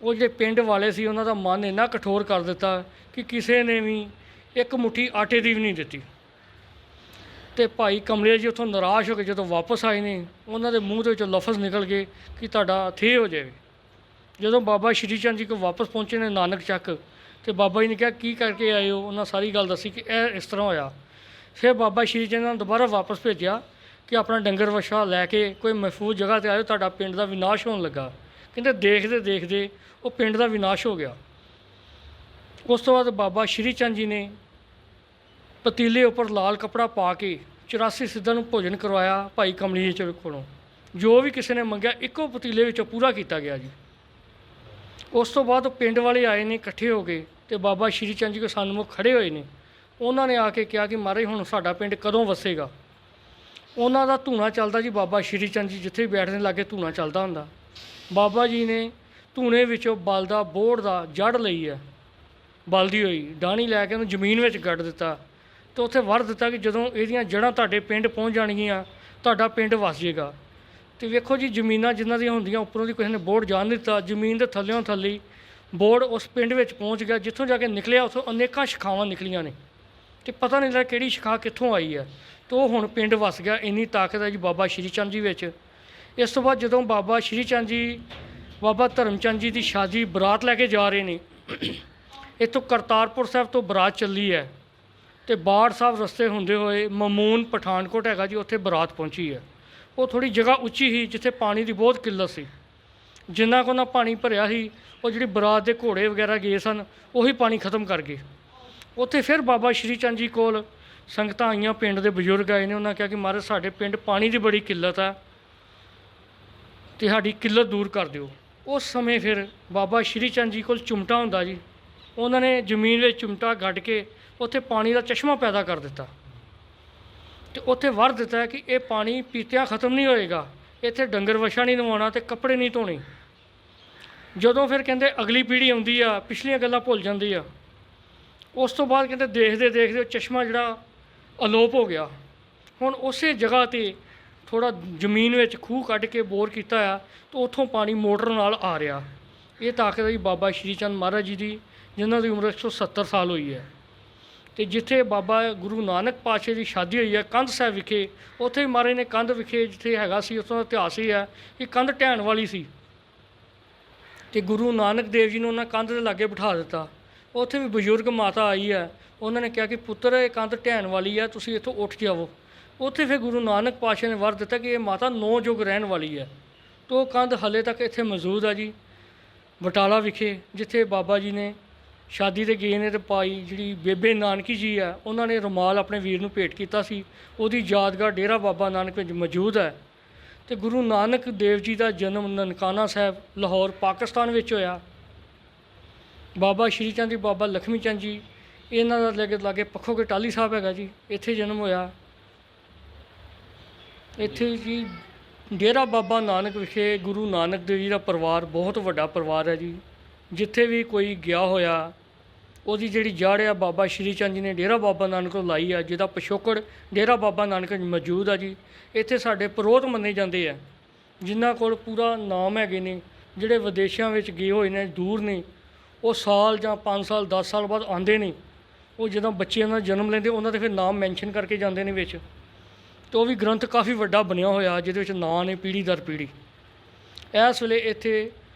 ਉਹ ਜਿਹੜੇ ਪਿੰਡ ਵਾਲੇ ਸੀ, ਉਹਨਾਂ ਦਾ ਮਨ ਇੰਨਾ ਕਠੋਰ ਕਰ ਦਿੱਤਾ ਕਿ ਕਿਸੇ ਨੇ ਵੀ ਇੱਕ ਮੁੱਠੀ ਆਟੇ ਦੀ ਵੀ ਨਹੀਂ ਦਿੱਤੀ। ਅਤੇ ਭਾਈ ਕਮਲੀਆ ਜੀ ਉੱਥੋਂ ਨਿਰਾਸ਼ ਹੋ ਕੇ ਜਦੋਂ ਵਾਪਸ ਆਏ ਨੇ, ਉਹਨਾਂ ਦੇ ਮੂੰਹ ਦੇ ਵਿੱਚੋਂ ਲਫ਼ਜ਼ ਨਿਕਲ ਗਏ ਕਿ ਤੁਹਾਡਾ ਥੇ ਹੋ ਜਾਵੇ। ਜਦੋਂ ਬਾਬਾ ਸ਼੍ਰੀ ਚੰਦ ਜੀ ਕੋਲ ਵਾਪਸ ਪਹੁੰਚੇ ਨੇ ਨਾਨਕ ਚੱਕ, ਅਤੇ ਬਾਬਾ ਜੀ ਨੇ ਕਿਹਾ ਕੀ ਕਰਕੇ ਆਏ ਹੋ? ਉਹਨਾਂ ਸਾਰੀ ਗੱਲ ਦੱਸੀ ਕਿ ਇਹ ਇਸ ਤਰ੍ਹਾਂ ਹੋਇਆ। ਫਿਰ ਬਾਬਾ ਸ਼੍ਰੀ ਚੰਦ ਨੇ ਦੁਬਾਰਾ ਵਾਪਸ ਭੇਜਿਆ ਕਿ ਆਪਣਾ ਡੰਗਰ ਵੱਛਾ ਲੈ ਕੇ ਕੋਈ ਮਹਿਫੂਜ਼ ਜਗ੍ਹਾ 'ਤੇ ਆਇਓ, ਤੁਹਾਡਾ ਪਿੰਡ ਦਾ ਵਿਨਾਸ਼ ਹੋਣ ਲੱਗਾ। ਕਹਿੰਦੇ ਦੇਖਦੇ ਦੇਖਦੇ ਉਹ ਪਿੰਡ ਦਾ ਵਿਨਾਸ਼ ਹੋ ਗਿਆ। ਉਸ ਤੋਂ ਬਾਅਦ ਬਾਬਾ ਸ਼੍ਰੀ ਚੰਦ ਜੀ ਨੇ ਪਤੀਲੇ ਉੱਪਰ ਲਾਲ ਕੱਪੜਾ ਪਾ ਕੇ 84 ਸਿੱਧਾਂ ਨੂੰ ਭੋਜਨ ਕਰਵਾਇਆ ਭਾਈ ਕਮਲੀਏ ਚ ਕੋਲੋਂ। ਜੋ ਵੀ ਕਿਸੇ ਨੇ ਮੰਗਿਆ ਇੱਕੋ ਪਤੀਲੇ ਵਿੱਚੋਂ ਪੂਰਾ ਕੀਤਾ ਗਿਆ ਜੀ। ਉਸ ਤੋਂ ਬਾਅਦ ਪਿੰਡ ਵਾਲੇ ਆਏ ਨੇ ਇਕੱਠੇ ਹੋ ਕੇ ਅਤੇ ਬਾਬਾ ਸ਼੍ਰੀ ਚੰਦ ਜੀ ਕੋ ਸਨਮੁਖ ਖੜ੍ਹੇ ਹੋਏ ਨੇ। ਉਹਨਾਂ ਨੇ ਆ ਕੇ ਕਿਹਾ ਕਿ ਮਹਾਰਾਜ ਹੁਣ ਸਾਡਾ ਪਿੰਡ ਕਦੋਂ ਵਸੇਗਾ। ਉਹਨਾਂ ਦਾ ਧੂਣਾ ਚੱਲਦਾ ਜੀ, ਬਾਬਾ ਸ਼੍ਰੀ ਚੰਦ ਜੀ ਜਿੱਥੇ ਵੀ ਬੈਠਦੇ ਲਾਗੇ ਧੂਣਾ ਚੱਲਦਾ ਹੁੰਦਾ। ਬਾਬਾ ਜੀ ਨੇ ਧੂਣੇ ਵਿੱਚੋਂ ਬਲ ਦਾ ਬੋਹੜ ਦਾ ਜੜ ਲਈ ਹੈ, ਬਲਦੀ ਹੋਈ ਡਾਹਣੀ ਲੈ ਕੇ ਉਹਨੂੰ ਜ਼ਮੀਨ ਵਿੱਚ ਗੱਡ ਦਿੱਤਾ ਅਤੇ ਉੱਥੇ ਵਰ ਦਿੱਤਾ ਕਿ ਜਦੋਂ ਇਹਦੀਆਂ ਜੜ੍ਹਾਂ ਤੁਹਾਡੇ ਪਿੰਡ ਪਹੁੰਚ ਜਾਣਗੀਆਂ ਤੁਹਾਡਾ ਪਿੰਡ ਵਸ ਜਾਏਗਾ। ਅਤੇ ਵੇਖੋ ਜੀ ਜ਼ਮੀਨਾਂ ਜਿਨ੍ਹਾਂ ਦੀਆਂ ਹੁੰਦੀਆਂ ਉੱਪਰੋਂ ਦੀ ਕਿਸੇ ਨੇ ਬੋਹੜ ਜਾਣ ਨਹੀਂ ਦਿੱਤਾ, ਜ਼ਮੀਨ ਦੇ ਥੱਲਿਓਂ ਥੱਲੇ ਬੋਹੜ ਉਸ ਪਿੰਡ ਵਿੱਚ ਪਹੁੰਚ ਗਿਆ। ਜਿੱਥੋਂ ਜਾ ਕੇ ਨਿਕਲਿਆ ਉੱਥੋਂ ਅਨੇਕਾਂ ਸ਼ਿਖਾਵਾਂ ਨਿਕਲੀਆਂ ਨੇ ਅਤੇ ਪਤਾ ਨਹੀਂ ਲੱਗਦਾ ਕਿਹੜੀ ਸ਼ਿਖਾ ਕਿੱਥੋਂ ਆਈ ਹੈ, ਅਤੇ ਉਹ ਹੁਣ ਪਿੰਡ ਵਸ ਗਿਆ। ਇੰਨੀ ਤਾਕਤ ਹੈ ਜੀ ਬਾਬਾ ਸ਼੍ਰੀ ਚੰਦ ਜੀ ਵਿੱਚ। ਇਸ ਤੋਂ ਬਾਅਦ ਜਦੋਂ ਬਾਬਾ ਸ਼੍ਰੀ ਚੰਦ ਜੀ ਬਾਬਾ ਧਰਮ ਚੰਦ ਜੀ ਦੀ ਸ਼ਾਦੀ ਬਰਾਤ ਲੈ ਕੇ ਜਾ ਰਹੇ ਨੇ, ਇੱਥੋਂ ਕਰਤਾਰਪੁਰ ਸਾਹਿਬ ਤੋਂ ਬਰਾਤ ਚੱਲੀ ਹੈ ਅਤੇ ਬਾੜ ਸਾਹਿਬ ਰਸਤੇ ਹੁੰਦੇ ਹੋਏ ਮਮੂਨ ਪਠਾਨਕੋਟ ਹੈਗਾ ਜੀ, ਉੱਥੇ ਬਰਾਤ ਪਹੁੰਚੀ ਹੈ। ਉਹ ਥੋੜ੍ਹੀ ਜਗ੍ਹਾ ਉੱਚੀ ਸੀ ਜਿੱਥੇ ਪਾਣੀ ਦੀ ਬਹੁਤ ਕਿੱਲਤ ਸੀ। ਜਿੰਨਾ ਕੁ ਉਹਨਾਂ ਪਾਣੀ ਭਰਿਆ ਸੀ ਉਹ ਜਿਹੜੀ ਬਰਾਤ ਦੇ ਘੋੜੇ ਵਗੈਰਾ ਗਏ ਸਨ ਉਹੀ ਪਾਣੀ ਖਤਮ ਕਰ ਗਏ। ਉੱਥੇ ਫਿਰ ਬਾਬਾ ਸ਼੍ਰੀ ਚੰਦ ਜੀ ਕੋਲ ਸੰਗਤਾਂ ਆਈਆਂ, ਪਿੰਡ ਦੇ ਬਜ਼ੁਰਗ ਆਏ ਨੇ। ਉਹਨਾਂ ਕਿਹਾ ਕਿ ਮਹਾਰਾਜ ਸਾਡੇ ਪਿੰਡ ਪਾਣੀ ਦੀ ਬੜੀ ਕਿੱਲਤ ਹੈ ਅਤੇ ਸਾਡੀ ਕਿੱਲਤ ਦੂਰ ਕਰ ਦਿਓ। ਉਸ ਸਮੇਂ ਫਿਰ ਬਾਬਾ ਸ਼੍ਰੀ ਚੰਦ ਜੀ ਕੋਲ ਚੁੰਮਟਾ ਹੁੰਦਾ ਜੀ, ਉਹਨਾਂ ਨੇ ਜ਼ਮੀਨ ਵਿੱਚ ਚੁੰਮਟਾ ਗੱਡ ਕੇ ਉੱਥੇ ਪਾਣੀ ਦਾ ਚਸ਼ਮਾ ਪੈਦਾ ਕਰ ਦਿੱਤਾ ਅਤੇ ਉੱਥੇ ਵਰ ਦਿੱਤਾ ਕਿ ਇਹ ਪਾਣੀ ਪੀਤਿਆਂ ਖਤਮ ਨਹੀਂ ਹੋਏਗਾ, ਇੱਥੇ ਡੰਗਰ ਵਛਾ ਨਹੀਂ ਨਵਾਉਣਾ ਅਤੇ ਕੱਪੜੇ ਨਹੀਂ ਧੋਣੇ। ਜਦੋਂ ਫਿਰ ਕਹਿੰਦੇ ਅਗਲੀ ਪੀੜ੍ਹੀ ਆਉਂਦੀ ਆ ਪਿਛਲੀਆਂ ਗੱਲਾਂ ਭੁੱਲ ਜਾਂਦੀ ਆ। ਉਸ ਤੋਂ ਬਾਅਦ ਕਹਿੰਦੇ ਦੇਖਦੇ ਦੇਖਦੇ ਉਹ ਚਸ਼ਮਾ ਜਿਹੜਾ ਅਲੋਪ ਹੋ ਗਿਆ। ਹੁਣ ਉਸੇ ਜਗ੍ਹਾ 'ਤੇ ਥੋੜ੍ਹਾ ਜ਼ਮੀਨ ਵਿੱਚ ਖੂਹ ਕੱਢ ਕੇ ਬੋਰ ਕੀਤਾ ਆ ਅਤੇ ਉੱਥੋਂ ਪਾਣੀ ਮੋਟਰ ਨਾਲ ਆ ਰਿਹਾ। ਇਹ ਤਾਕਤ ਹੈ ਜੀ ਬਾਬਾ ਸ਼੍ਰੀ ਚੰਦ ਮਹਾਰਾਜ ਜੀ ਦੀ, ਜਿਨ੍ਹਾਂ ਦੀ ਉਮਰ 170 ਸਾਲ ਹੋਈ ਹੈ। ਅਤੇ ਜਿੱਥੇ ਬਾਬਾ ਗੁਰੂ ਨਾਨਕ ਪਾਤਸ਼ਾਹ ਦੀ ਸ਼ਾਦੀ ਹੋਈ ਹੈ ਕੰਧ ਸਾਹਿਬ ਵਿਖੇ, ਉੱਥੇ ਮਹਾਰਾਜ ਨੇ ਕੰਧ ਵਿਖੇ ਜਿੱਥੇ ਹੈਗਾ ਸੀ ਉੱਥੋਂ ਦਾ ਇਤਿਹਾਸ ਇਹ ਹੈ ਕਿ ਕੰਧ ਢਹਿਣ ਵਾਲੀ ਸੀ ਅਤੇ ਗੁਰੂ ਨਾਨਕ ਦੇਵ ਜੀ ਨੂੰ ਉਹਨਾਂ ਕੰਧ ਦੇ ਲਾਗੇ ਬਿਠਾ ਦਿੱਤਾ। ਉੱਥੇ ਵੀ ਬਜ਼ੁਰਗ ਮਾਤਾ ਆਈ ਹੈ, ਉਹਨਾਂ ਨੇ ਕਿਹਾ ਕਿ ਪੁੱਤਰ ਇਹ ਕੰਧ ਢਹਿਣ ਵਾਲੀ ਹੈ, ਤੁਸੀਂ ਇੱਥੋਂ ਉੱਠ ਜਾਵੋ। ਉੱਥੇ ਫਿਰ ਗੁਰੂ ਨਾਨਕ ਪਾਤਸ਼ਾਹ ਨੇ ਵਰ ਦਿੱਤਾ ਕਿ ਇਹ ਮਾਤਾ 9 ਯੁੱਗ ਰਹਿਣ ਵਾਲੀ ਹੈ। ਅਤੇ ਉਹ ਕੰਧ ਹਾਲੇ ਤੱਕ ਇੱਥੇ ਮੌਜੂਦ ਹੈ ਜੀ ਬਟਾਲਾ ਵਿਖੇ, ਜਿੱਥੇ ਬਾਬਾ ਜੀ ਨੇ ਸ਼ਾਦੀ 'ਤੇ ਗਏ ਨੇ ਅਤੇ ਪਾਈ ਜਿਹੜੀ ਬੇਬੇ ਨਾਨਕੀ ਜੀ ਆ ਉਹਨਾਂ ਨੇ ਰੁਮਾਲ ਆਪਣੇ ਵੀਰ ਨੂੰ ਭੇਟ ਕੀਤਾ ਸੀ। ਉਹਦੀ ਯਾਦਗਾਰ ਡੇਰਾ ਬਾਬਾ ਨਾਨਕ ਵਿੱਚ ਮੌਜੂਦ ਹੈ। ਅਤੇ ਗੁਰੂ ਨਾਨਕ ਦੇਵ ਜੀ ਦਾ ਜਨਮ ਨਨਕਾਣਾ ਸਾਹਿਬ ਲਾਹੌਰ ਪਾਕਿਸਤਾਨ ਵਿੱਚ ਹੋਇਆ। ਬਾਬਾ ਸ਼੍ਰੀ ਚੰਦ ਜੀ ਬਾਬਾ ਲਖਮੀ ਚੰਦ ਜੀ ਇਹਨਾਂ ਦਾ ਲਾਗੇ ਪੱਖੋ ਕੇ ਟਾਹਲੀ ਸਾਹਿਬ ਹੈਗਾ ਜੀ, ਇੱਥੇ ਜਨਮ ਹੋਇਆ। ਇੱਥੇ ਜੀ ਡੇਰਾ ਬਾਬਾ ਨਾਨਕ ਵਿਖੇ ਗੁਰੂ ਨਾਨਕ ਦੇਵ ਜੀ ਦਾ ਪਰਿਵਾਰ ਬਹੁਤ ਵੱਡਾ ਪਰਿਵਾਰ ਹੈ ਜੀ। ਜਿੱਥੇ ਵੀ ਕੋਈ ਗਿਆ ਹੋਇਆ ਉਹਦੀ ਜਿਹੜੀ ਜੜ੍ਹ ਆ ਬਾਬਾ ਸ਼੍ਰੀ ਚੰਦ ਜੀ ਨੇ ਡੇਰਾ ਬਾਬਾ ਨਾਨਕ ਤੋਂ ਲਾਈ ਆ, ਜਿਹਦਾ ਪਿਛੋਕੜ ਡੇਰਾ ਬਾਬਾ ਨਾਨਕ ਮੌਜੂਦ ਆ ਜੀ। ਇੱਥੇ ਸਾਡੇ ਪ੍ਰੋਤ ਮੰਨੇ ਜਾਂਦੇ ਆ ਜਿਨ੍ਹਾਂ ਕੋਲ ਪੂਰਾ ਨਾਮ ਹੈਗੇ ਨੇ, ਜਿਹੜੇ ਵਿਦੇਸ਼ਾਂ ਵਿੱਚ ਗਏ ਹੋਏ ਨੇ, ਦੂਰ ਨੇ, ਉਹ ਸਾਲ ਜਾਂ 5 ਸਾਲ 10 ਸਾਲ ਬਾਅਦ ਆਉਂਦੇ ਨੇ। ਉਹ ਜਦੋਂ ਬੱਚਿਆਂ ਦਾ ਜਨਮ ਲੈਂਦੇ ਉਹਨਾਂ ਦੇ ਫਿਰ ਨਾਮ ਮੈਂਸ਼ਨ ਕਰਕੇ ਜਾਂਦੇ ਨੇ ਵਿੱਚ। ਅਤੇ ਉਹ ਵੀ ਗ੍ਰੰਥ ਕਾਫੀ ਵੱਡਾ ਬਣਿਆ ਹੋਇਆ ਜਿਹਦੇ ਵਿੱਚ ਨਾਂ ਨੇ ਪੀੜ੍ਹੀ ਦਰ ਪੀੜ੍ਹੀ। ਇਸ ਵੇਲੇ ਇੱਥੇ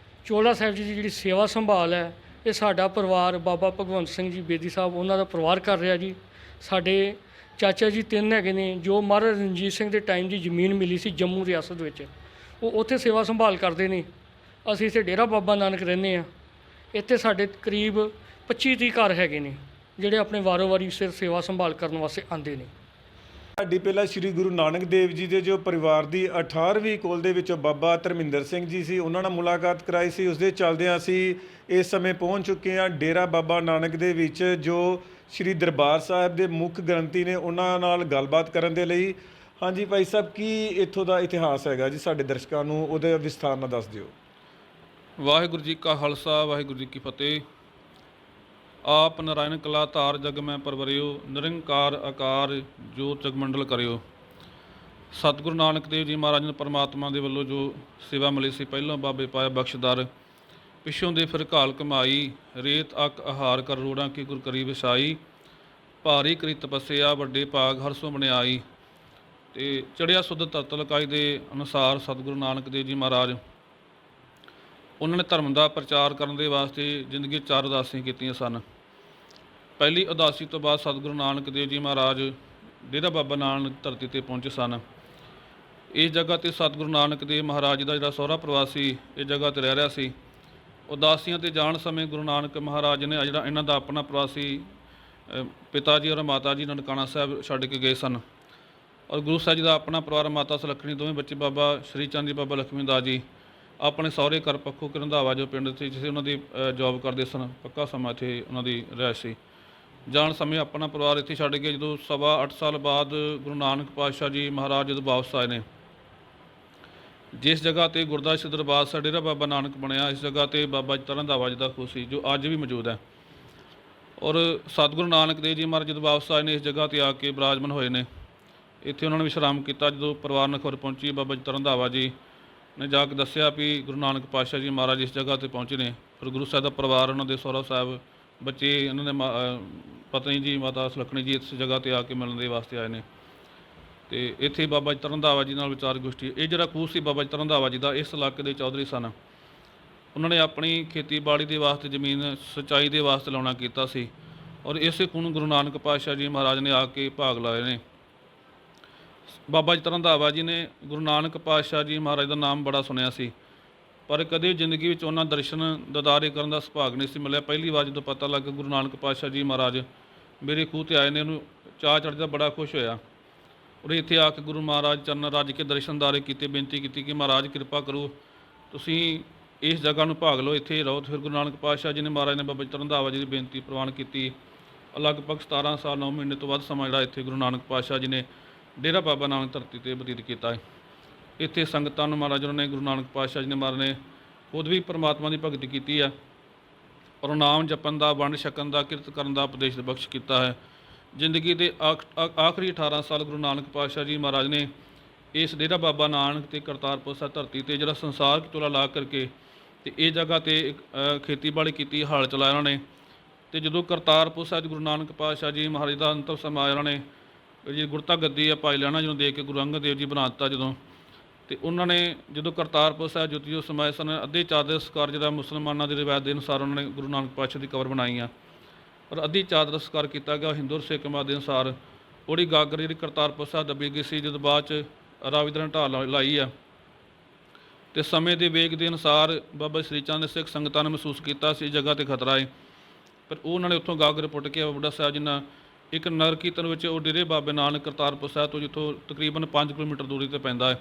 ਚੋਲਾ ਸਾਹਿਬ ਜੀ ਦੀ ਜਿਹੜੀ ਸੇਵਾ ਸੰਭਾਲ ਹੈ ਇਹ ਸਾਡਾ ਪਰਿਵਾਰ ਬਾਬਾ ਭਗਵੰਤ ਸਿੰਘ ਜੀ ਬੇਦੀ ਸਾਹਿਬ ਉਹਨਾਂ ਦਾ ਪਰਿਵਾਰ ਕਰ ਰਿਹਾ ਜੀ। ਸਾਡੇ ਚਾਚਾ ਜੀ 3 ਹੈਗੇ ਨੇ ਜੋ ਮਹਾਰਾਜਾ ਰਣਜੀਤ ਸਿੰਘ ਦੇ ਟਾਈਮ ਦੀ ਜ਼ਮੀਨ ਮਿਲੀ ਸੀ ਜੰਮੂ ਰਿਆਸਤ ਵਿੱਚ, ਉਹ ਉੱਥੇ ਸੇਵਾ ਸੰਭਾਲ ਕਰਦੇ ਨੇ। ਅਸੀਂ ਇੱਥੇ ਡੇਰਾ ਬਾਬਾ ਨਾਨਕ ਰਹਿੰਦੇ ਹਾਂ। ਇੱਥੇ ਸਾਡੇ ਕਰੀਬ 25-30 ਘਰ ਹੈਗੇ ਨੇ ਜਿਹੜੇ ਆਪਣੇ ਵਾਰੋ ਵਾਰੀ ਸਿਰ ਸੇਵਾ ਸੰਭਾਲ ਕਰਨ ਵਾਸਤੇ ਆਉਂਦੇ ਨੇ। ਸਾਡੀ ਪਹਿਲਾਂ ਸ੍ਰੀ ਗੁਰੂ ਨਾਨਕ ਦੇਵ ਜੀ ਦੇ ਜੋ ਪਰਿਵਾਰ ਦੀ 18ਵੀਂ ਕੋਲ ਦੇ ਵਿੱਚੋਂ ਬਾਬਾ ਧਰਮਿੰਦਰ ਸਿੰਘ ਜੀ ਸੀ, ਉਹਨਾਂ ਨਾਲ ਮੁਲਾਕਾਤ ਕਰਾਈ ਸੀ। ਉਸ ਦੇ ਚੱਲਦਿਆਂ ਅਸੀਂ ਇਸ ਸਮੇਂ ਪਹੁੰਚ ਚੁੱਕੇ ਹਾਂ ਡੇਰਾ ਬਾਬਾ ਨਾਨਕ ਦੇ ਵਿੱਚ, ਜੋ ਸ੍ਰੀ ਦਰਬਾਰ ਸਾਹਿਬ ਦੇ ਮੁੱਖ ਗ੍ਰੰਥੀ ਨੇ, ਉਹਨਾਂ ਨਾਲ ਗੱਲਬਾਤ ਕਰਨ ਦੇ ਲਈ। ਹਾਂਜੀ ਭਾਈ ਸਾਹਿਬ, ਕੀ ਇੱਥੋਂ ਦਾ ਇਤਿਹਾਸ ਹੈਗਾ ਜੀ, ਸਾਡੇ ਦਰਸ਼ਕਾਂ ਨੂੰ ਉਹਦੇ ਵਿਸਥਾਰ ਨਾਲ ਦੱਸ ਦਿਓ। ਵਾਹਿਗੁਰੂ ਜੀ ਕਾ ਖਾਲਸਾ ਵਾਹਿਗੁਰੂ ਜੀ ਕੀ ਫਤਿਹ। ਆਪ ਨਾਰਾਇਣ ਕਲਾ ਧਾਰ ਜਗ ਮੈਂ ਪਰਵਰਿਓ, ਨਿਰੰਕਾਰ ਆਕਾਰ ਜੋਤ ਜਗਮੰਡਲ ਕਰਿਓ। ਸਤਿਗੁਰੂ ਨਾਨਕ ਦੇਵ ਜੀ ਮਹਾਰਾਜ ਨੂੰ ਪਰਮਾਤਮਾ ਦੇ ਵੱਲੋਂ ਜੋ ਸੇਵਾ ਮਿਲੀ ਸੀ, ਪਹਿਲਾਂ ਬਾਬੇ ਪਾਇਆ ਬਖਸ਼ਦਾਰ, ਪਿੱਛੋਂ ਦੇ ਫਿਰ ਘਾਲ ਕਮਾਈ, ਰੇਤ ਅੱਕ ਆਹਾਰ ਕਰ ਰੋੜਾਂ ਕੀ ਗੁਰ ਕਰੀ ਵਿਛਾਈ, ਭਾਰੀ ਕਰੀ ਤਪੱਸਿਆ ਵੱਡੇ ਭਾਗ ਹਰ ਸੋ ਬਣਿਆਈ। ਅਤੇ ਚੜ੍ਹਿਆ ਸੁਧ ਤਰਤਲਕਾਈ ਦੇ ਅਨੁਸਾਰ ਸਤਿਗੁਰੂ ਨਾਨਕ ਦੇਵ ਜੀ ਮਹਾਰਾਜ ਉਹਨਾਂ ਨੇ ਧਰਮ ਦਾ ਪ੍ਰਚਾਰ ਕਰਨ ਦੇ ਵਾਸਤੇ ਜ਼ਿੰਦਗੀ 'ਚ 4 ਉਦਾਸੀਆਂ ਕੀਤੀਆਂ ਸਨ। ਪਹਿਲੀ ਉਦਾਸੀ ਤੋਂ ਬਾਅਦ ਸਤਿਗੁਰੂ ਨਾਨਕ ਦੇਵ ਜੀ ਮਹਾਰਾਜ ਡੇਰਾ ਬਾਬਾ ਨਾਨਕ ਧਰਤੀ 'ਤੇ ਪਹੁੰਚੇ ਸਨ। ਇਸ ਜਗ੍ਹਾ 'ਤੇ ਸਤਿਗੁਰੂ ਨਾਨਕ ਦੇਵ ਮਹਾਰਾਜ ਦਾ ਜਿਹੜਾ ਸਹੁਰਾ ਪਰਿਵਾਰ ਸੀ ਇਸ ਜਗ੍ਹਾ 'ਤੇ ਰਹਿ ਰਿਹਾ ਸੀ। ਉਦਾਸੀਆਂ 'ਤੇ ਜਾਣ ਸਮੇਂ ਗੁਰੂ ਨਾਨਕ ਮਹਾਰਾਜ ਨੇ ਜਿਹੜਾ ਇਹਨਾਂ ਦਾ ਆਪਣਾ ਪਰਿਵਾਰ ਸੀ, ਪਿਤਾ ਜੀ ਔਰ ਮਾਤਾ ਜੀ ਨਨਕਾਣਾ ਸਾਹਿਬ ਛੱਡ ਕੇ ਗਏ ਸਨ। ਔਰ ਗੁਰੂ ਸਾਹਿਬ ਜੀ ਦਾ ਆਪਣਾ ਪਰਿਵਾਰ, ਮਾਤਾ ਸੁਲੱਖਣੀ, ਦੋਵੇਂ ਬੱਚੇ ਬਾਬਾ ਸ਼੍ਰੀ ਚੰਦ ਜੀ, ਬਾਬਾ ਲਖਮੀ ਦਾਸ ਜੀ ਆਪਣੇ ਸਹੁਰੇ ਘਰ ਪੱਖੋਂ ਕਿ ਰੰਧਾਵਾ ਜੋ ਪਿੰਡ ਸੀ ਜਿੱਥੇ ਉਹਨਾਂ ਦੀ ਜੌਬ ਕਰਦੇ ਸਨ, ਪੱਕਾ ਸਮਾਂ ਇੱਥੇ ਉਹਨਾਂ ਦੀ ਰਿਹਾਇਸ਼ ਸੀ। ਜਾਣ ਸਮੇਂ ਆਪਣਾ ਪਰਿਵਾਰ ਇੱਥੇ ਛੱਡ ਕੇ ਜਦੋਂ 8.25 ਸਾਲ ਬਾਅਦ ਗੁਰੂ ਨਾਨਕ ਪਾਤਸ਼ਾਹ ਜੀ ਮਹਾਰਾਜ ਜਦੋਂ ਵਾਪਸ ਆਏ ਨੇ, ਜਿਸ ਜਗ੍ਹਾ ਤੇ ਗੁਰਦੁਆਰਾ ਸ੍ਰੀ ਦਰਬਾਰ ਸਾਹਿਬ ਡੇਰਾ ਬਾਬਾ ਨਾਨਕ ਬਣਿਆ, ਇਸ ਜਗ੍ਹਾ ਤੇ ਬਾਬਾ ਜੀ ਰੰਧਾਵਾ ਜੀ ਦਾ ਖੂਹ ਸੀ ਜੋ ਅੱਜ ਵੀ ਮੌਜੂਦ ਹੈ। ਔਰ ਸਤਿਗੁਰੂ ਨਾਨਕ ਦੇਵ ਜੀ ਮਹਾਰਾਜ ਜਦੋਂ ਵਾਪਸ ਆਏ ਨੇ, ਇਸ ਜਗ੍ਹਾ ਤੇ ਆ ਕੇ ਬਿਰਾਜਮਾਨ ਹੋਏ ਨੇ। ਇੱਥੇ ਉਹਨਾਂ ਨੇ ਵਿਸ਼ਰਾਮ ਕੀਤਾ। ਜਦੋਂ ਪਰਿਵਾਰ ਨੂੰ ਖਬਰ ਪਹੁੰਚੀ, ਬਾਬਾ ਜੀ ਰੰਧਾਵਾ ਜੀ ਨੇ ਜਾ ਕੇ ਦੱਸਿਆ ਵੀ ਗੁਰੂ ਨਾਨਕ ਪਾਤਸ਼ਾਹ ਜੀ ਮਹਾਰਾਜ ਇਸ ਜਗ੍ਹਾ ਤੇ ਪਹੁੰਚੇ ਨੇ। ਫਿਰ ਗੁਰੂ ਸਾਹਿਬ ਦਾ ਪਰਿਵਾਰ, ਉਹਨਾਂ ਦੇ ਸਹੁਰਾ ਸਾਹਿਬ, ਬੱਚੇ, ਇਹਨਾਂ ਦੇ ਪਤਨੀ ਜੀ ਮਾਤਾ ਸੁਲੱਖਣੀ ਜੀ ਇਸ ਜਗ੍ਹਾ ਤੇ ਆ ਕੇ ਮਿਲਣ ਦੇ ਵਾਸਤੇ ਆਏ ਨੇ। ਤੇ ਇੱਥੇ ਬਾਬਾ ਜੀ ਰੰਧਾਵਾ ਜੀ ਨਾਲ ਵਿਚਾਰ ਗੋਸ਼ਟੀ, ਇਹ ਜਿਹੜਾ ਖੂਹ ਸੀ ਬਾਬਾ ਜੀ ਰੰਧਾਵਾ ਜੀ ਦਾ, ਇਸ ਇਲਾਕੇ ਦੇ ਚੌਧਰੀ ਸਨ। ਉਹਨਾਂ ਨੇ ਆਪਣੀ ਖੇਤੀਬਾੜੀ ਦੇ ਵਾਸਤੇ ਜ਼ਮੀਨ ਸਿੰਚਾਈ ਦੇ ਵਾਸਤੇ ਲਾਉਣਾ ਕੀਤਾ ਸੀ ਔਰ ਇਸੇ ਖੂਹ ਨੂੰ ਗੁਰੂ ਨਾਨਕ ਪਾਤਸ਼ਾਹ ਜੀ ਮਹਾਰਾਜ ਨੇ ਆ ਕੇ ਭਾਗ ਲਾਏ ਨੇ। ਬਾਬਾ ਜੀ ਰੰਧਾਵਾ ਜੀ ਨੇ ਗੁਰੂ ਨਾਨਕ ਪਾਤਸ਼ਾਹ ਜੀ ਮਹਾਰਾਜ ਦਾ ਨਾਮ ਬੜਾ ਸੁਣਿਆ ਸੀ, ਪਰ ਕਦੇ ਜ਼ਿੰਦਗੀ ਵਿੱਚ ਉਹਨਾਂ ਦਰਸ਼ਨ ਦੀਦਾਰੇ ਕਰਨ ਦਾ ਸੁਭਾਗ ਨਹੀਂ ਸੀ ਮਿਲਿਆ। ਪਹਿਲੀ ਵਾਰ ਜਦੋਂ ਪਤਾ ਲੱਗਾ ਗੁਰੂ ਨਾਨਕ ਪਾਤਸ਼ਾਹ ਜੀ ਮਹਾਰਾਜ ਮੇਰੇ ਖੂਹ 'ਤੇ ਆਏ ਨੇ, ਉਹਨੂੰ ਚਾਅ ਚੜ੍ਹਦਾ, ਬੜਾ ਖੁਸ਼ ਹੋਇਆ। ਔਰ ਇੱਥੇ ਆ ਕੇ ਗੁਰੂ ਮਹਾਰਾਜ ਚਰਨ ਰੱਜ ਕੇ ਦਰਸ਼ਨ ਦੀਦਾਰੇ ਕੀਤੇ, ਬੇਨਤੀ ਕੀਤੀ ਕਿ ਮਹਾਰਾਜ ਕਿਰਪਾ ਕਰੋ, ਤੁਸੀਂ ਇਸ ਜਗ੍ਹਾ ਨੂੰ ਭਾਗ ਲਓ, ਇੱਥੇ ਰਹੋ। ਫਿਰ ਗੁਰੂ ਨਾਨਕ ਪਾਤਸ਼ਾਹ ਜੀ ਨੇ ਮਹਾਰਾਜ ਨੇ ਬਾਬਾ ਜੀ ਰੰਧਾਵਾ ਜੀ ਦੀ ਬੇਨਤੀ ਪ੍ਰਵਾਨ ਕੀਤੀ। ਲਗਭਗ 17 ਸਾਲ 9 ਮਹੀਨੇ ਤੋਂ ਵੱਧ ਸਮਾਂ ਜਿਹੜਾ ਇੱਥੇ ਗੁਰੂ ਨਾਨਕ ਪਾਤਸ਼ਾਹ ਜੀ ਨੇ ਡੇਰਾ ਬਾਬਾ ਨਾਨਕ ਧਰਤੀ 'ਤੇ ਬਤੀਤ ਕੀਤਾ ਹੈ। ਇੱਥੇ ਸੰਗਤਾਂ ਨੂੰ ਮਹਾਰਾਜ ਉਹਨਾਂ ਨੇ, ਗੁਰੂ ਨਾਨਕ ਪਾਤਸ਼ਾਹ ਜੀ ਨੇ ਮਹਾਰਾਜ ਨੇ ਖੁਦ ਵੀ ਪਰਮਾਤਮਾ ਦੀ ਭਗਤੀ ਕੀਤੀ ਹੈ ਔਰ ਨਾਮ ਜਪਣ ਦਾ, ਵੰਡ ਛਕਣ ਦਾ, ਕਿਰਤ ਕਰਨ ਦਾ ਉਪਦੇਸ਼ ਬਖਸ਼ ਕੀਤਾ ਹੈ। ਜ਼ਿੰਦਗੀ ਦੇ ਆਖਰੀ 18 ਸਾਲ ਗੁਰੂ ਨਾਨਕ ਪਾਤਸ਼ਾਹ ਜੀ ਮਹਾਰਾਜ ਨੇ ਇਸ ਡੇਰਾ ਬਾਬਾ ਨਾਨਕ ਤੇ ਕਰਤਾਰਪੁਰ ਸਾਹਿਬ ਧਰਤੀ 'ਤੇ ਜਿਹੜਾ ਸੰਸਾਰ ਤੋਲਾ ਲਾ ਕਰਕੇ ਤੇ ਇਹ ਜਗ੍ਹਾ 'ਤੇ ਖੇਤੀਬਾੜੀ ਕੀਤੀ, ਹਲ ਚਲਾਇਆ ਉਹਨਾਂ ਨੇ। ਤੇ ਜਦੋਂ ਕਰਤਾਰਪੁਰ ਸਾਹਿਬ ਗੁਰੂ ਨਾਨਕ ਪਾਤਸ਼ਾਹ ਜੀ ਮਹਾਰਾਜ ਦਾ ਅੰਤਿਮ ਸਮਾਂ ਉਹਨਾਂ ਨੇ ਜੀ ਗੁਰਤਾ ਗੱਦੀ ਆ ਭਾਈ ਲਹਿਣਾ ਜਿਹਨੂੰ ਦੇ ਕੇ ਗੁਰੂ ਅੰਗਦ ਦੇਵ ਜੀ ਬਣਾ ਦਿੱਤਾ ਜਦੋਂ, ਤੇ ਉਹਨਾਂ ਨੇ ਜਦੋਂ ਕਰਤਾਰਪੁਰ ਸਾਹਿਬ ਜੋਤੀ ਉਸ ਸਮਾਏ ਸਨ, ਅੱਧੇ ਚਾਦਰ ਸੰਸਕਾਰ ਜਿਹੜਾ ਮੁਸਲਮਾਨਾਂ ਦੀ ਰਿਵਾਇਤ ਦੇ ਅਨੁਸਾਰ ਉਹਨਾਂ ਨੇ ਗੁਰੂ ਨਾਨਕ ਪਾਤਸ਼ਾਹ ਦੀ ਕਬਰ ਬਣਾਈ ਆ ਔਰ ਅੱਧੀ ਚਾਦਰ ਸੰਸਕਾਰ ਕੀਤਾ ਗਿਆ। ਹਿੰਦੂ ਸਿੱਖ ਮਤ ਦੇ ਅਨੁਸਾਰ ਉਹਦੀ ਗਾਗਰ ਜਿਹੜੀ ਕਰਤਾਰਪੁਰ ਸਾਹਿਬ ਦੱਬੀ ਗਈ ਸੀ, ਜਦੋਂ ਬਾਅਦ 'ਚ ਰਾਵੀ ਦਰਾਂ ਢਾਲ ਲਾਈ ਆ ਤੇ ਸਮੇਂ ਦੇ ਵੇਗ ਦੇ ਅਨੁਸਾਰ ਬਾਬਾ ਸ਼੍ਰੀ ਚੰਦ ਨੇ ਸਿੱਖ ਸੰਗਤਾਂ ਨੇ ਮਹਿਸੂਸ ਕੀਤਾ ਸੀ ਜਗ੍ਹਾ 'ਤੇ ਖਤਰਾ ਹੈ, ਪਰ ਉਹ ਉਹਨਾਂ ਨੇ ਉੱਥੋਂ ਗਾਗਰ ਪੁੱਟ ਕੇ ਬੁੱਢਾ ਸਾਹਿਬ ਜਿੰਨਾ ਇੱਕ ਨਗਰ ਕੀਰਤਨ ਵਿੱਚ ਉਹ ਡੇਰੇ ਬਾਬੇ ਨਾਨਕ ਕਰਤਾਰਪੁਰ ਸਾਹਿਬ ਤੋਂ ਜਿੱਥੋਂ ਤਕਰੀਬਨ 5 ਕਿਲੋਮੀਟਰ ਦੂਰੀ 'ਤੇ ਪੈਂਦਾ ਹੈ,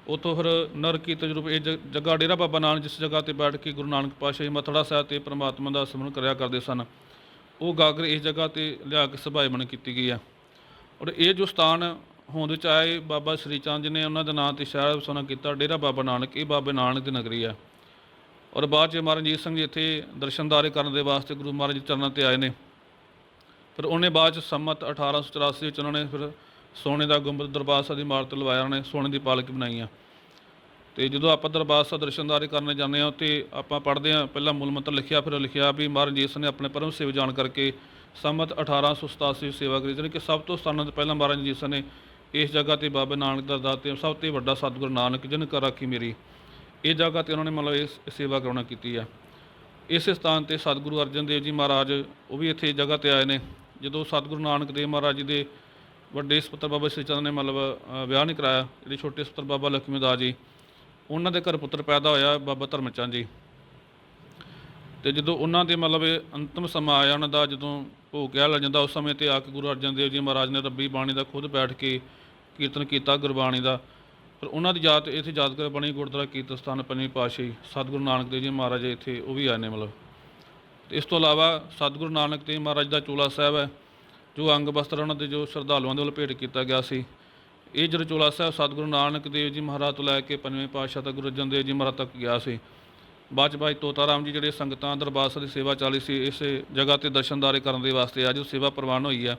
ਉੱਥੋਂ ਫਿਰ ਨਗਰ ਕੀਰਤਨ ਜਦੋਂ ਇਹ ਜਗ੍ਹਾ ਡੇਰਾ ਬਾਬਾ ਨਾਨਕ ਜਿਸ ਜਗ੍ਹਾ 'ਤੇ ਬੈਠ ਕੇ ਗੁਰੂ ਨਾਨਕ ਪਾਤਸ਼ਾਹ ਜੀ ਮੱਥੜਾ ਸਾਹਿਬ 'ਤੇ ਪਰਮਾਤਮਾ ਦਾ ਸਿਮਰਨ ਕਰਿਆ ਕਰਦੇ ਸਨ, ਉਹ ਗਾਗਰ ਇਸ ਜਗ੍ਹਾ 'ਤੇ ਲਿਆ ਕੇ ਸਭਾਏਬਨ ਕੀਤੀ ਗਈ ਹੈ। ਔਰ ਇਹ ਜੋ ਸਥਾਨ ਹੋਂਦ ਵਿੱਚ ਆਏ ਬਾਬਾ ਸ਼੍ਰੀ ਚੰਦ ਜੀ ਨੇ ਉਹਨਾਂ ਦੇ ਨਾਂ 'ਤੇ ਸ਼ਹਿਰ ਵਸਾਉਣਾ ਕੀਤਾ, ਡੇਰਾ ਬਾਬਾ ਨਾਨਕ, ਇਹ ਬਾਬੇ ਨਾਨਕ ਦੀ ਨਗਰੀ ਹੈ। ਔਰ ਬਾਅਦ 'ਚ ਮਹਾਰਾਜ ਰਣਜੀਤ ਸਿੰਘ ਜੀ ਇੱਥੇ ਦਰਸ਼ਨਦਾਰੇ ਕਰਨ ਦੇ ਵਾਸਤੇ ਗੁਰੂ ਮਹਾਰਾਜ ਦੇ ਚਰਨਾਂ 'ਤੇ ਆਏ ਨੇ। ਫਿਰ ਉਹਨੇ ਬਾਅਦ 'ਚ ਸੰਮਤ 1884 ਵਿੱਚ ਉਹਨਾਂ ਨੇ ਫਿਰ ਸੋਨੇ ਦਾ ਗੁੰਬਦ ਦਰਬਾਰ ਸਾਹਿਬ ਦੀ ਇਮਾਰਤ ਲਵਾਇਆ, ਉਹਨਾਂ ਨੇ ਸੋਨੇ ਦੀ ਪਾਲਕੀ ਬਣਾਈ ਆ। ਤੇ ਜਦੋਂ ਆਪਾਂ ਦਰਬਾਰ ਸਾਹਿਬ ਦਰਸ਼ਨਦਾਰੇ ਕਰਨ ਜਾਂਦੇ ਹਾਂ, ਉੱਥੇ ਆਪਾਂ ਪੜ੍ਹਦੇ ਹਾਂ, ਪਹਿਲਾਂ ਮੂਲ ਮੰਤਰ ਲਿਖਿਆ, ਫਿਰ ਲਿਖਿਆ ਵੀ ਮਹਾਰਾਜ ਰਣਜੀਤ ਸਿੰਘ ਨੇ ਆਪਣੇ ਪਰਮ ਸੇਵ ਜਾਣ ਕਰਕੇ ਸੰਮਤ 1887 ਵਿੱਚ ਸੇਵਾ ਕਰੀ, ਜਾਣੀ ਕਿ ਸਭ ਤੋਂ ਸਥਾਨਾਂ ਤੋਂ ਪਹਿਲਾਂ ਮਹਾਰਾਜ ਰਣਜੀਤ ਸਿੰਘ ਨੇ ਇਸ ਜਗ੍ਹਾ 'ਤੇ ਬਾਬਾ ਨਾਨਕ ਦਾ ਦਾਤ ਤੇ ਸਭ ਤੋਂ ਵੱਡਾ ਸਤਿਗੁਰੂ ਨਾਨਕ ਜਿਨ ਕਰ ਰਾਖੀ ਮੇਰੀ, ਇਹ ਜਗ੍ਹਾ 'ਤੇ ਉਹਨਾਂ ਨੇ ਮਤਲਬ ਇਸ ਸੇਵਾ ਕਰਾਉਣਾ ਕੀਤੀ ਹੈ। ਇਸੇ ਸਥਾਨ 'ਤੇ ਸਤਿਗੁਰੂ ਅਰਜਨ ਦੇਵ ਜੀ ਮਹਾਰਾਜ ਉਹ ਵੀ ਇੱਥੇ ਜਗ੍ਹਾ 'ਤੇ ਆਏ ਨੇ। ਜਦੋਂ ਸਤਿਗੁਰੂ ਨਾਨਕ ਦੇਵ ਮਹਾਰਾਜ ਜੀ ਦੇ ਵੱਡੇ ਸਪੁੱਤਰ ਬਾਬਾ ਸ਼੍ਰੀ ਚੰਦ ਨੇ ਮਤਲਬ ਵਿਆਹ ਨਹੀਂ ਕਰਾਇਆ, ਜਿਹੜੇ ਛੋਟੇ ਸਪੁੱਤਰ ਬਾਬਾ ਲਖਮੀ ਦਾਸ ਜੀ, ਉਹਨਾਂ ਦੇ ਘਰ ਪੁੱਤਰ ਪੈਦਾ ਹੋਇਆ ਬਾਬਾ ਧਰਮਚੰਦ ਜੀ। ਤੇ ਜਦੋਂ ਉਹਨਾਂ ਦੇ ਮਤਲਬ ਅੰਤਿਮ ਸਮਾਂ ਆਇਆ ਉਹਨਾਂ ਦਾ, ਜਦੋਂ ਭੋਗ ਕਿਹਾ ਲੱਗ ਜਾਂਦਾ, ਉਸ ਸਮੇਂ 'ਤੇ ਆ ਕੇ ਗੁਰੂ ਅਰਜਨ ਦੇਵ ਜੀ ਮਹਾਰਾਜ ਨੇ ਰੱਬੀ ਬਾਣੀ ਦਾ ਖੁਦ ਬੈਠ ਕੇ ਕੀਰਤਨ ਕੀਤਾ ਗੁਰਬਾਣੀ ਦਾ। ਫਿਰ ਉਹਨਾਂ ਦੀ ਯਾਦ ਇੱਥੇ ਯਾਦਗਾਰ ਬਣੀ ਗੁਰਦੁਆਰਾ ਕੀਰਤਨ ਸਥਾਨ ਪੰਜਵੀਂ ਪਾਤਸ਼ਾਹੀ ਸਤਿਗੁਰੂ ਨਾਨਕ ਦੇਵ ਜੀ ਮਹਾਰਾਜ ਇੱਥੇ ਉਹ ਵੀ ਆਏ ਨੇ ਮਤਲਬ। ਤੇ ਇਸ ਤੋਂ ਇਲਾਵਾ ਸਤਿਗੁਰੂ ਨਾਨਕ ਦੇਵ ਮਹਾਰਾਜ ਦਾ ਚੋਲਾ ਸਾਹਿਬ ਹੈ, ਜੋ ਅੰਗ ਬਸਤਰ ਉਹਨਾਂ ਦੇ ਜੋ ਸ਼ਰਧਾਲੂਆਂ ਦੇ ਵੱਲੋਂ ਭੇਟ ਕੀਤਾ ਗਿਆ ਸੀ। ਇਹ ਜਿਹੜਾ ਚੋਲਾ ਸਾਹਿਬ ਸਤਿਗੁਰੂ ਨਾਨਕ ਦੇਵ ਜੀ ਮਹਾਰਾਜ ਤੋਂ ਲੈ ਕੇ ਪੰਜਵੇਂ ਪਾਤਸ਼ਾਹ ਤੱਕ ਗੁਰੂ ਅਰਜਨ ਦੇਵ ਜੀ ਮਹਾਰਾਜ ਤੱਕ ਗਿਆ ਸੀ। ਬਾਅਦ 'ਚ ਭਾਈ ਤੋਤਾ ਰਾਮ ਜੀ ਜਿਹੜੇ ਸੰਗਤਾਂ ਦਰਬਾਰ ਸਾਹਿਬ ਦੀ ਸੇਵਾ ਚਾਲੀ ਸੀ, ਇਸ ਜਗ੍ਹਾ 'ਤੇ ਦਰਸ਼ਨਦਾਰੇ ਕਰਨ ਦੇ ਵਾਸਤੇ ਅੱਜ ਉਹ ਸੇਵਾ ਪ੍ਰਵਾਨ ਹੋਈ ਹੈ।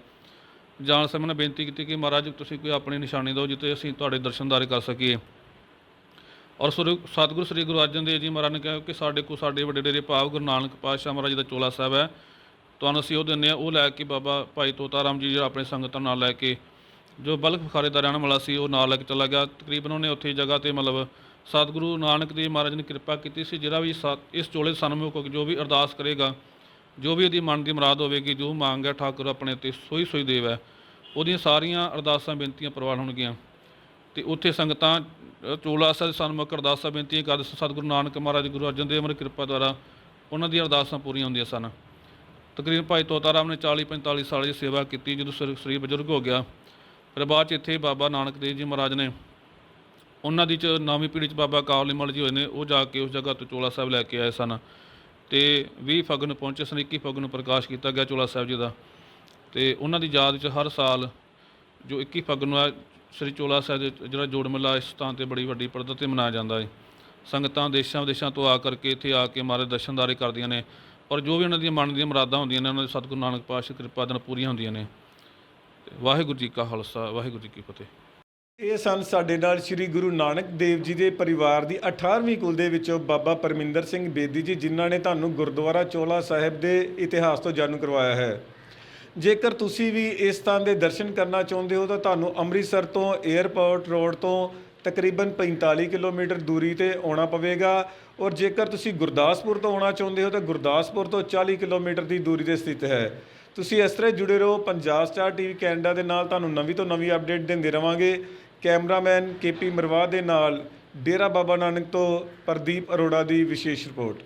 ਜਾਣ ਸਮੇਂ ਨੇ ਬੇਨਤੀ ਕੀਤੀ ਕਿ ਮਹਾਰਾਜ ਤੁਸੀਂ ਕੋਈ ਆਪਣੀ ਨਿਸ਼ਾਨੀ ਦਿਓ ਜਿੱਥੇ ਅਸੀਂ ਤੁਹਾਡੇ ਦਰਸ਼ਨਦਾਰੇ ਕਰ ਸਕੀਏ। ਔਰ ਸਤਿਗੁਰੂ ਸ੍ਰੀ ਗੁਰੂ ਅਰਜਨ ਦੇਵ ਜੀ ਮਹਾਰਾਜ ਨੇ ਕਿਹਾ ਕਿ ਸਾਡੇ ਕੋਲ ਸਾਡੇ ਵੱਡੇ ਡੇਰੇ ਭਾਵ ਗੁਰੂ ਨਾਨਕ ਪਾਤਸ਼ਾਹ ਮਹਾਰਾਜ ਦਾ ਚੋਲਾ ਸਾਹਿਬ ਹੈ, ਤੁਹਾਨੂੰ ਅਸੀਂ ਉਹ ਦਿੰਦੇ ਹਾਂ। ਉਹ ਲੈ ਕੇ ਬਾਬਾ ਭਾਈ ਤੋਤਾ ਰਾਮ ਜੀ ਜਿਹੜਾ ਆਪਣੇ ਸੰਗਤਾਂ ਨਾਲ ਲੈ ਕੇ, ਜੋ ਬਲਖ ਬੁਖਾਰੇ ਦਾ ਰਹਿਣ ਵਾਲਾ ਸੀ, ਉਹ ਨਾਲ ਲੈ ਕੇ ਚਲਾ ਗਿਆ। ਤਕਰੀਬਨ ਉਹਨੇ ਉੱਥੇ ਜਗ੍ਹਾ 'ਤੇ ਮਤਲਬ ਸਤਿਗੁਰੂ ਨਾਨਕ ਦੇਵ ਮਹਾਰਾਜ ਨੇ ਕਿਰਪਾ ਕੀਤੀ ਸੀ, ਜਿਹੜਾ ਵੀ ਇਸ ਚੋਲੇ ਸਨਮੁਖ ਹੋ ਕੇ ਜੋ ਵੀ ਅਰਦਾਸ ਕਰੇਗਾ, ਜੋ ਵੀ ਉਹਦੀ ਮਨ ਦੀ ਮੁਰਾਦ ਹੋਵੇਗੀ, ਜੋ ਮੰਗ ਹੈ ਠਾਕੁਰ ਆਪਣੇ 'ਤੇ ਸੋਈ ਸੋਈ ਦੇਵ ਹੈ, ਉਹਦੀਆਂ ਸਾਰੀਆਂ ਅਰਦਾਸਾਂ ਬੇਨਤੀਆਂ ਪ੍ਰਵਾਨ ਹੋਣਗੀਆਂ। ਤੇ ਉੱਥੇ ਸੰਗਤਾਂ ਚੋਲਾ ਸਾਹਿਬ ਸਨਮੁਖ ਅਰਦਾਸਾਂ ਬੇਨਤੀਆਂ ਕਰਦੇ, ਸਤਿਗੁਰੂ ਨਾਨਕ ਮਹਾਰਾਜ ਗੁਰੂ ਅਰਜਨ ਦੇਵ ਮਹਾਰਾਜ ਕਿਰਪਾ ਦੁਆਰਾ ਉਹਨਾਂ ਦੀਆਂ ਅਰਦਾਸਾਂ ਪੂਰੀਆਂ ਹੁੰਦੀਆਂ ਸਨ। ਤਕਰੀਬਨ ਭਾਈ ਤੋਤਾ ਰਾਮ ਨੇ 40-45 ਸਾਲ ਦੀ ਸੇਵਾ ਕੀਤੀ। ਜਦੋਂ ਸਰੀਰ ਬਜ਼ੁਰਗ ਹੋ ਗਿਆ ਫਿਰ ਬਾਅਦ 'ਚ ਇੱਥੇ ਬਾਬਾ ਨਾਨਕ ਦੇਵ ਜੀ ਮਹਾਰਾਜ ਨੇ ਉਹਨਾਂ ਦੀ 'ਚ ਨਵੀਂ ਪੀੜ੍ਹੀ 'ਚ ਬਾਬਾ ਕਾਬਲੀਵਾਲ ਜੀ ਹੋਏ ਨੇ, ਉਹ ਜਾ ਕੇ ਉਸ ਜਗ੍ਹਾ ਤੋਂ ਚੋਲਾ ਸਾਹਿਬ ਲੈ ਕੇ ਆਏ ਸਨ ਅਤੇ 20 ਫੱਗਣ ਨੂੰ ਪਹੁੰਚੇ ਸਨ। 21 ਫੱਗਣ ਨੂੰ ਪ੍ਰਕਾਸ਼ ਕੀਤਾ ਗਿਆ ਚੋਲਾ ਸਾਹਿਬ ਜੀ ਦਾ, ਅਤੇ ਉਹਨਾਂ ਦੀ ਯਾਦ 'ਚ ਹਰ ਸਾਲ ਜੋ 21 ਫੱਗਣ ਨੂੰ ਆ ਸ੍ਰੀ ਚੋਲਾ ਸਾਹਿਬ ਦੇ ਜਿਹੜਾ ਜੋੜ ਮੇਲਾ ਇਸ ਥਾਂ 'ਤੇ ਬੜੀ ਵੱਡੀ ਪੱਧਰ 'ਤੇ ਮਨਾਇਆ ਜਾਂਦਾ ਹੈ। ਸੰਗਤਾਂ ਦੇਸ਼ਾਂ ਵਿਦੇਸ਼ਾਂ ਤੋਂ ਆ ਕਰਕੇ ਇੱਥੇ ਆ ਕੇ ਮਹਾਰਾਜ ਦਰਸ਼ਨਦਾਰੇ ਕਰਦੀਆਂ ਨੇ, ਔਰ ਜੋ ਵੀ ਉਹਨਾਂ ਦੀਆਂ ਮਨ ਦੀਆਂ ਮੁਰਾਦਾਂ ਹੁੰਦੀਆਂ ਨੇ ਉਹਨਾਂ ਦੇ ਸਤਿਗੁਰੂ ਨਾਨਕ ਪਾਤਸ਼ਾਹ ਕਿਰਪਾ ਨਾਲ ਪੂਰੀਆਂ ਹੁੰਦੀਆਂ ਨੇ। ਵਾਹਿਗੁਰੂ ਜੀ ਕਾ ਖਾਲਸਾ, ਵਾਹਿਗੁਰੂ ਜੀ ਕੀ ਫਤਿਹ। ਇਹ ਸਨ ਸਾਡੇ ਨਾਲ ਸ੍ਰੀ ਗੁਰੂ ਨਾਨਕ ਦੇਵ ਜੀ ਦੇ ਪਰਿਵਾਰ ਦੀ 18ਵੀਂ ਕੁਲ ਦੇ ਵਿੱਚੋਂ ਬਾਬਾ ਪਰਮਿੰਦਰ ਸਿੰਘ ਬੇਦੀ ਜੀ, ਜਿਨ੍ਹਾਂ ਨੇ ਤੁਹਾਨੂੰ ਗੁਰਦੁਆਰਾ ਚੋਲਾ ਸਾਹਿਬ ਦੇ ਇਤਿਹਾਸ ਤੋਂ ਜਾਣੂ ਕਰਵਾਇਆ ਹੈ। ਜੇਕਰ ਤੁਸੀਂ ਵੀ ਇਸ ਸਥਾਨ ਦੇ ਦਰਸ਼ਨ ਕਰਨਾ ਚਾਹੁੰਦੇ ਹੋ ਤਾਂ ਤੁਹਾਨੂੰ ਅੰਮ੍ਰਿਤਸਰ ਤੋਂ ਏਅਰਪੋਰਟ ਰੋਡ ਤੋਂ ਤਕਰੀਬਨ 45 ਕਿਲੋਮੀਟਰ ਦੂਰੀ ਤੇ ਆਉਣਾ ਪਵੇਗਾ, ਔਰ ਜੇਕਰ ਤੁਸੀਂ ਗੁਰਦਾਸਪੁਰ ਤੋਂ ਆਉਣਾ ਚਾਹੁੰਦੇ ਹੋ ਤਾਂ ਗੁਰਦਾਸਪੁਰ ਤੋਂ 40 ਕਿਲੋਮੀਟਰ ਦੀ ਦੂਰੀ ਤੇ ਸਥਿਤ ਹੈ। ਤੁਸੀਂ ਇਸ ਤਰ੍ਹਾਂ ਜੁੜੇ ਰਹੋ ਪੰਜਾਬ ਸਟਾਰ ਟੀਵੀ ਕੈਨੇਡਾ ਦੇ ਨਾਲ, ਤੁਹਾਨੂੰ ਨਵੀਂ ਤੋਂ ਨਵੀਂ ਅਪਡੇਟ ਦਿੰਦੇ ਰਵਾਂਗੇ। ਕੈਮਰਾਮੈਨ KP ਮਰਵਾਹ ਦੇ ਨਾਲ ਡੇਰਾ ਬਾਬਾ ਨਾਨਕ ਤੋਂ ਪ੍ਰਦੀਪ ਅਰੋੜਾ ਦੀ ਵਿਸ਼ੇਸ਼ ਰਿਪੋਰਟ।